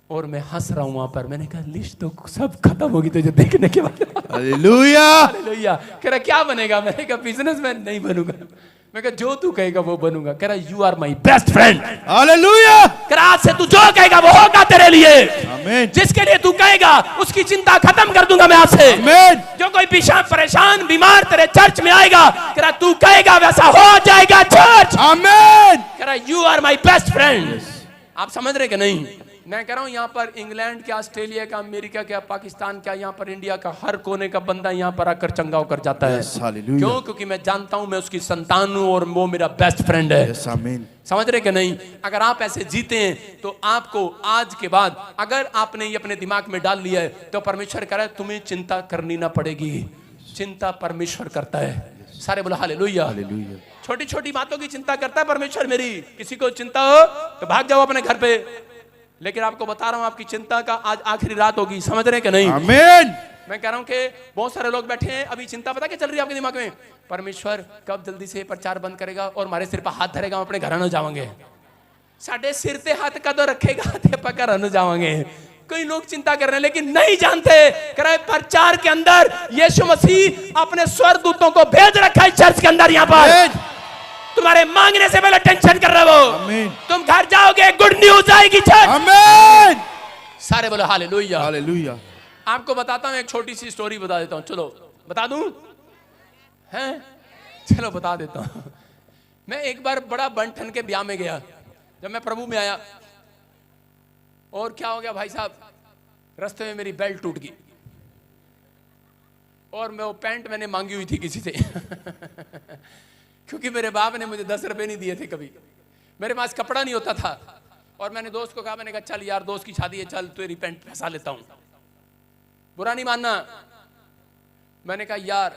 और मैं हंस रहा हूं वहां पर। मैंने कहा लिस्ट तो सब खत्म होगी तुझे देखने के बाद। हालेलुया। हालेलुया। कह रहा क्या बनेगा? मैंने कहा बिजनेसमैन नहीं बनूंगा। मैं कहा जो तू कहेगा वो बनूंगा। कह रहा you are my best friend. Hallelujah. कह रहा आज से तू जो कहेगा वो होगा तेरे लिए। आमीन। जिसके लिए तू कहेगा उसकी चिंता खत्म कर दूंगा मैं आज से। आमीन। जो कोई परेशान बीमार तेरे चर्च में आएगा, कह रहा तू कहेगा वैसा हो जाएगा चर्च। आमीन। कह रहा you are my best friend. आप समझ रहे कि नहीं? मैं कह रहा हूं यहाँ पर इंग्लैंड क्या, ऑस्ट्रेलिया का, अमेरिका क्या, पाकिस्तान क्या, यहाँ पर इंडिया का हर कोने का बंदा यहाँ पर आकर चंगा होकर जाता है। क्यों? क्योंकि मैं जानता हूं मैं उसकी संतान हूं और वो मेरा बेस्ट फ्रेंड है। समझ रहे कि नहीं? अगर आप ऐसे जीते हैं तो आपको आज के बाद अगर आपने ये अपने दिमाग में डाल लिया है तो परमेश्वर कह रहा है तुम्हें चिंता करनी ना पड़ेगी। चिंता परमेश्वर करता है। सारे बोला हालेलुया। छोटी छोटी बातों की चिंता करता है परमेश्वर मेरी। किसी को चिंता हो तो भाग जाओ अपने घर पे, लेकिन आपको बता रहा हूं आपकी चिंता का आज आखिरी रात होगी। समझ रहे हैं कि नहीं? आमीन। मैं कह रहा हूं कि बहुत सारे लोग बैठे हैं, अभी चिंता पता क्या चल रही है आपके दिमाग में? परमेश्वर कब जल्दी से प्रचार बंद करेगा और हमारे सिर पर हाथ धरेगा, हम अपने घर न जावांगे। साढ़े सिर ते हाथ कदों रखेगा ते पकर न जावांगे। कई लोग चिंता कर रहे हैं लेकिन नहीं जानते करे प्रचार के अंदर यीशु मसीह अपने स्वर्गदूतों को भेज रखा है चर्च के अंदर। यहाँ पर तुम्हारे मांगने से पहले टेंशन कर रहे हो, तुम घर जाओगे गुड न्यूज आएगी चर्च। आमीन। सारे बोलो हालेलुया। हालेलुया। आपको बताता हूं एक छोटी सी स्टोरी बता देता हूं। चलो बता दूं? हैं? चलो बता देता हूं। मैं एक बार बड़ा बंठन के ब्याह में गया जब मैं प्रभु में आया, और क्या हो गया भाई साहब, रास्ते में मेरी बेल्ट टूट गई और मैं वो पैंट मैंने मांगी हुई थी किसी से क्योंकि मेरे बाप ने मुझे 10 रुपए नहीं दिए थे कभी, मेरे पास कपड़ा नहीं होता था। और मैंने दोस्त को कहा, मैंने कहा चल यार दोस्त की शादी है, चल तेरी पैंट फंसा लेता हूं, बुरा नहीं मानना। मैंने कहा यार,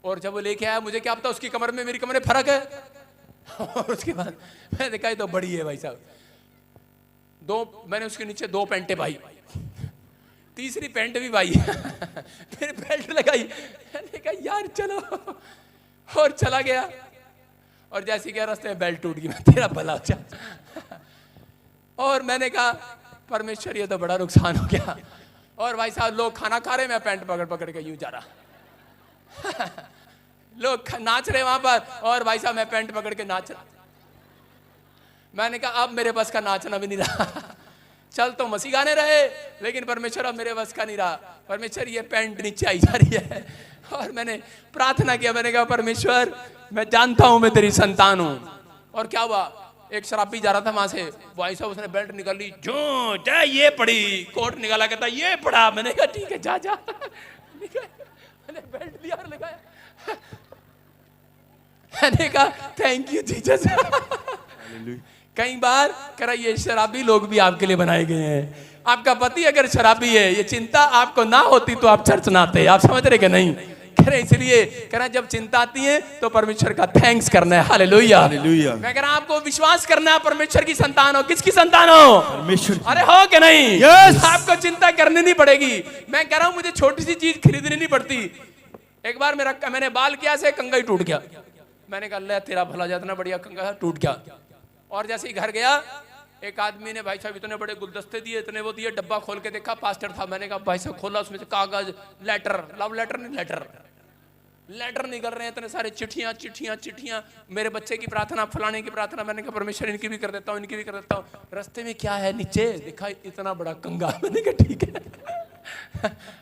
और जब वो लेके आया मुझे क्या पता उसकी कमर में मेरी कमर में फर्क है और उसके बाद मैंने देखा ये तो बड़ी है भाई साहब। मैंने उसके नीचे 2 पैंटें पाई, तीसरी पैंट भी पाई फिर बेल्ट लगाई। मैंने कहा यार चलो, और चला गया। और जैसे गया रास्ते में बेल्ट टूट गई। मैं तेरा भला हो जा और मैंने कहा परमेश्वर ये तो बड़ा नुकसान हो गया। और भाई साहब लोग खाना खा रहे, मैं पैंट पकड़ पकड़ के यूं जा रहा लोग नाच रहे वहां पर और भाई साहब मैं पैंट पकड़ के नाच रहा। मैंने कहा अब मेरे बस का नाचना भी नहीं रहा चल तो मसीह गाने रहे, लेकिन परमेश्वर अब मेरे बस का नहीं रहा। परमेश्वर ये पैंट नीचे आई जा रही है। और मैंने प्रार्थना किया, मैंने कहा परमेश्वर मैं जानता हूं मैं तेरी संतान हूं। और क्या हुआ, एक शराबी जा रहा था वहां से, भाई साहब उसने बेल्ट निकाली, जो जाए ये पड़ी, कोट निकाला, कहता ये पड़ा। मैंने कहा ठीक है जा जा मैंने बेल्ट लिया और लगाया। मैंने कहा थैंक यू जीसस। कई बार कह रहा ये शराबी लोग भी आपके लिए बनाए गए हैं। आपका पति अगर शराबी है, ये चिंता आपको ना होती तो आप चर्च ना आते। आप समझ रहे कि नहीं? कह रहे इसलिए कह रहा जब चिंता आती है तो परमेश्वर का थैंक्स करना है। हालेलुया। हालेलुया। मैं कह रहा आपको विश्वास करना है परमेश्वर की संतान हो। किसकी संतान हो? परमेश्वर। अरे हो कि नहीं? yes. आपको चिंता करनी नहीं पड़ेगी। मैं कह रहा हूं मुझे छोटी सी चीज खरीदनी नहीं पड़ती। एक बार मैंने बाल किया से कंघा ही टूट गया। मैंने कहा अल्लाह तेरा भला जाए, इतना बढ़िया कंघा टूट गया। और जैसे ही घर गया, एक आदमी ने भाई साहब इतने बड़े गुलदस्ते दिए, इतने वो दिए, डब्बा खोल के देखा पास्टर था। मैंने कहा भाई साहब खोला, उसमें से कागज, लेटर, लव लेटर नहीं, लेटर निकल रहे हैं, इतने सारे चिट्ठियां चिट्ठियां चिट्ठियां, मेरे बच्चे की प्रार्थना, फलाने की प्रार्थना। मैंने कहा परमेश्वर इनकी भी कर देता हूँ, इनकी भी कर देता हूँ। रास्ते में क्या है, नीचे देखा इतना बड़ा कंगा। मैंने कहा ठीक है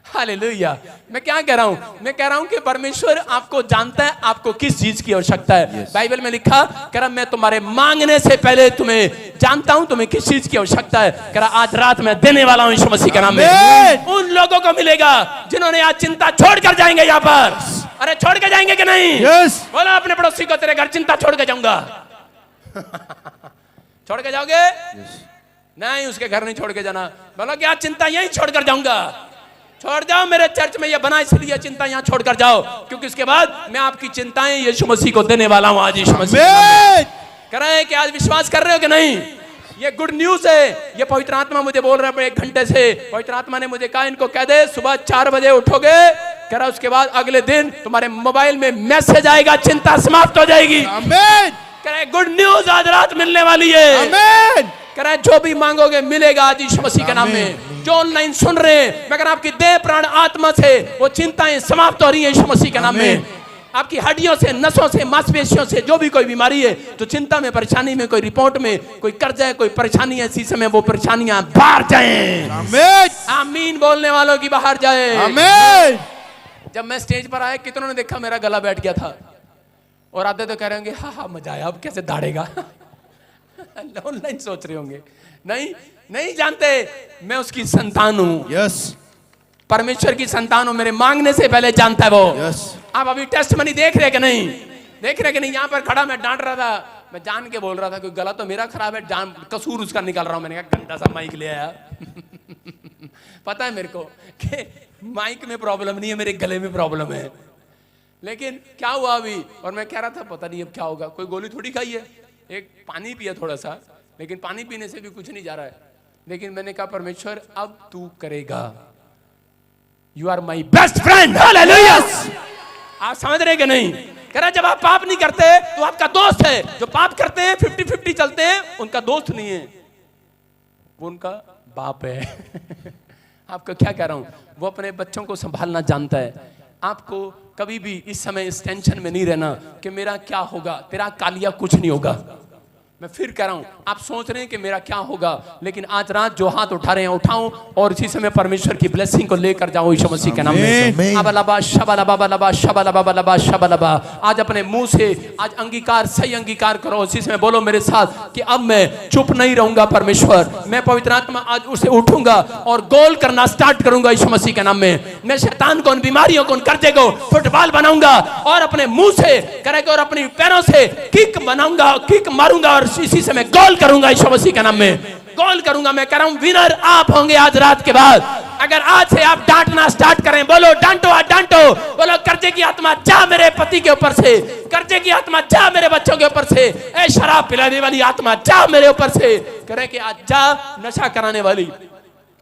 हालेलुया। मैं क्या कह रहा हूं? मैं कह रहा हूं कि परमेश्वर आपको जानता है आपको किस चीज की आवश्यकता है। बाइबल में लिखा, कह रहा मैं तुम्हारे मांगने से पहले तुम्हें जानता हूं तुम्हें किस चीज की आवश्यकता है। कह रहा आज रात मैं देने वाला हूं यीशु मसीह के नाम में। उन लोगों को मिलेगा जिन्होंने आज चिंता छोड़ कर जाएंगे यहाँ पर। अरे छोड़ के जाएंगे कि नहीं? बोला अपने पड़ोसी को तेरे घर चिंता छोड़ के जाऊंगा छोड़ के जाओगे? नहीं, उसके घर नहीं छोड़ के जाना। बोलो क्या चिंता यहीं छोड़कर जाऊंगा? छोड़ जाओ, मेरे चर्च में ये बना इसलिए चिंता यहां छोड़कर जाओ, क्योंकि उसके बाद मैं आपकी चिंताएं यीशु मसीह को देने वाला हूं। आज यीशु मसीह कह रहे हैं कि आज विश्वास कर रहे हो कि नहीं? ये गुड न्यूज है। ये पवित्र आत्मा मुझे बोल रहा है 1 घंटे से। पवित्र आत्मा ने मुझे कहा इनको कह दे सुबह 4 बजे उठोगे, कह रहा उसके बाद अगले दिन तुम्हारे मोबाइल में मैसेज आएगा, चिंता समाप्त हो जाएगी। कह रहे गुड न्यूज आज रात मिलने वाली है। आमीन। कह रहे जो भी मांगोगे मिलेगा आज यीशु मसीह के नाम में। जो ऑनलाइन सुन रहे हैं, मैं कह रहा आपकी देह प्राण आत्मा से वो चिंताएं समाप्त हो रही है यीशु मसीह के नाम में। आपकी हड्डियों से, नसों से, मांसपेशियों से जो भी कोई बीमारी है, तो चिंता में, परेशानी में, कोई रिपोर्ट में कोई कर्ज है, कोई परेशानी है, इसी समय वो परेशानियां बाहर जाएं। आमीन। आमीन बोलने वालों की बाहर जाए। आमीन। जब मैं स्टेज पर आया, कितनों ने देखा मेरा गला बैठ गया था, और आते तो कह रहे होंगे हाँ मजा आया, अब कैसे दाढ़ेगा। ऑनलाइन सोच रहे होंगे, नहीं जानते मैं उसकी संतान हूं। यस। परमेश्वर की संतान हूं, मेरे मांगने से पहले जानता है वो। यस। आप अभी टेस्टमनी देख रहे कि नहीं, देख रहे कि नहीं। यहाँ पर खड़ा मैं डांट रहा था, मैं जान के बोल रहा था, कोई गला तो मेरा खराब है, जान कसूर उसका निकाल रहा हूं। मैंने कहा गंदा सा माइक ले आया। पता है मेरे को कि माइक में प्रॉब्लम नहीं है, मेरे गले में प्रॉब्लम है। लेकिन क्या हुआ अभी, और मैं कह रहा था पता नहीं अब क्या होगा, कोई गोली थोड़ी खाई है, एक पानी पिया थोड़ा सा, लेकिन पानी पीने से भी कुछ नहीं जा रहा है। लेकिन मैंने कहा परमेश्वर अब तू करेगा, you are my best friend. Hallelujah. आप समझ रहे कि नहीं? कह रहा जब आप पाप नहीं करते तो आपका दोस्त है, जो पाप करते हैं 50-50 चलते हैं, उनका दोस्त नहीं है, वो उनका बाप है। आपको क्या कह रहा हूं, वो अपने बच्चों को संभालना जानता है। आपको कभी भी इस समय इस टेंशन में नहीं रहना कि मेरा क्या होगा, तेरा कालिया कुछ नहीं होगा। मैं फिर कह रहा हूं, आप सोच रहे हैं कि मेरा क्या होगा, लेकिन आज रात जो हाथ उठा रहे हैं उठाओ, और इसी समय परमेश्वर की ब्लेसिंग को लेकर जाओ यीशु मसीह के नाम में। अबलबा शबलबा बलबा शबलबा बलबा शबलबा। आज अपने मुंह से आज अंगीकार, सही अंगीकार करो, इसी समय बोलो मेरे साथ कि अब मैं चुप नहीं रहूंगा परमेश्वर, मैं पवित्र आत्मा आज उसे उठूंगा और गोल करना स्टार्ट करूंगा यीशु मसीह के नाम में। मैं शैतान को, उन बीमारियों को, उन कर्जे को फुटबॉल बनाऊंगा, और अपने मुंह से करेगा और अपने पैरों से किक बनाऊंगा, किक मारूंगा, और इसी समय गोल करूंगा यीशु मसीह के नाम में। गोल करूंगा। मैं कह रहा हूं विनर आप होंगे आज रात के बाद। अगर आज से आप डांटना स्टार्ट करें, बोलो डांटो, डांटो, बोलो कर्जे की आत्मा जा मेरे पति के ऊपर से, कर्जे की आत्मा जा मेरे बच्चों के ऊपर से, ए शराब पिलाने वाली आत्मा जा मेरे ऊपर से। करें कि आज जा नशा कराने वाली,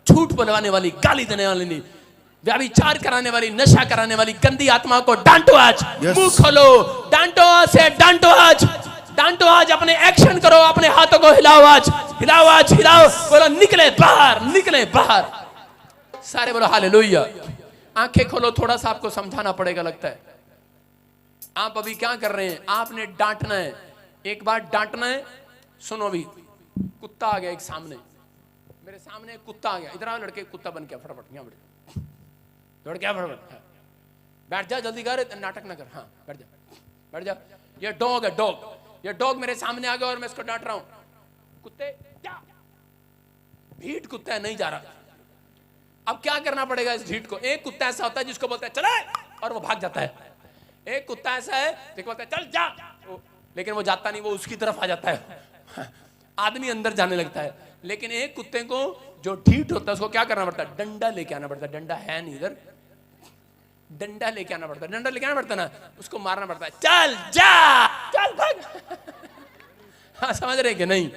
झूठ बोलवाने वाली, गाली देने वाली नहीं, व्यभिचार कराने वाली, नशा कराने वाली गंदी आत्मा को डांटो आज। मुंह खोलो, डांटो आज से, डांटो आज, डांटो आज, अपने एक्शन करो, अपने हाथों को हिलाओ आज, हिलाओ आज, हिलाओ, बोलो निकले बाहर, निकले बाहर। सारे बोलो हालेलुया। आंखें खोलो, थोड़ा सा आपको समझाना पड़ेगा लगता है। आप अभी क्या कर रहे हैं, आपने डांटना है, एक बार डांटना है। सुनो, अभी कुत्ता आ गया एक सामने, मेरे सामने कुत्ता आ गया, इधर आओ लड़के, कुत्ता बन गया, फटाफट यहाँ बैठ, दौड़ क्या, फटाफट बैठ जा, जल्दी कर, नाटक ना कर, हाँ बैठ जा, बैठ जा। ये डॉग है, डॉग, ये डॉग मेरे सामने आ गया और मैं इसको डांट रहा हूं। कुत्ते क्या, ढीठ कुत्ता है, नहीं जा रहा। अब क्या करना पड़ेगा इस ढीठ को? एक कुत्ता ऐसा होता है जिसको बोलते हैं चले, और वो भाग जाता है। एक कुत्ता ऐसा है जिसको बोलते हैं चल जा, लेकिन वो जाता नहीं, वो उसकी तरफ आ जाता है, आदमी अंदर जाने लगता है। लेकिन एक कुत्ते को जो ढीठ होता है उसको क्या करना पड़ता है? डंडा लेके आना पड़ता है। डंडा है नहीं इधर, डंडा लेके आना पड़ता है, डंडा लेके आना पड़ता है ना, उसको मारना पड़ता है, चल जा, चल भाग। हाँ समझ रहे कि नहीं?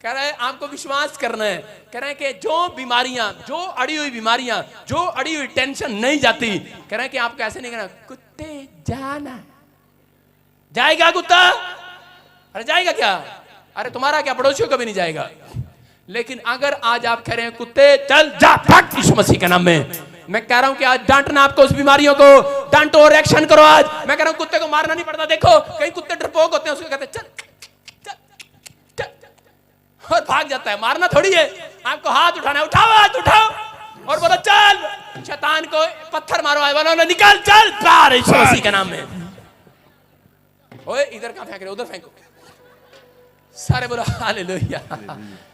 कह रहे हैं आपको विश्वास करना है। कह रहे हैं कि जो बीमारियां, जो अड़ी हुई बीमारियां, जो अड़ी हुई टेंशन नहीं जाती, कह रहे हैं कि आपको ऐसे नहीं कहना कुत्ते जाना, जाएगा कुत्ता? अरे जाएगा क्या? अरे तुम्हारा क्या, पड़ोसियों का भी नहीं जाएगा। लेकिन अगर आज आप कह रहे हैं कुत्ते चल जा भाग यीशु मसीह के नाम में, मैं कह रहा हूं कि आज डांटना आपको उस बीमारियों को, डांटो और एक्शन करो आज। मैं कह रहा हूं कुत्ते को मारना नहीं पड़ता। देखो कई कुत्ते डरपोक होते हैं, उसको कहते हैं चल चल चल, और भाग जाता है। मारना थोड़ी है, आपको हाथ उठाना है, उठाओ हाथ उठाओ और बोलो चल, शैतान को पत्थर मारो, आए बोलो निकाल, चल बाहर यीशु मसीह के नाम में। ओए इधर कहां फेंक रहे, उधर फेंको। सारे बोलो हालेलुया।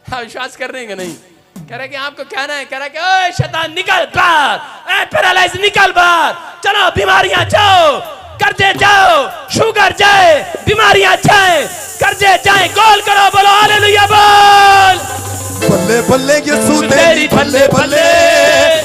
हाँ विश्वास कर रहे हैं कि नहीं? कह रहे कि आपको कहना है, कह रहा है कि ओए शैतान निकल बाहर, ए पैरालाइज निकल बाहर, चलो बीमारियां जाओ, कर्जे जाओ, शुगर जाए, बीमारियां जाए, कर्जे जाए, गोल करो, बोलो हालेलुया बोल। बल्ले बल्ले यीशु तेरी बल्ले बल्ले,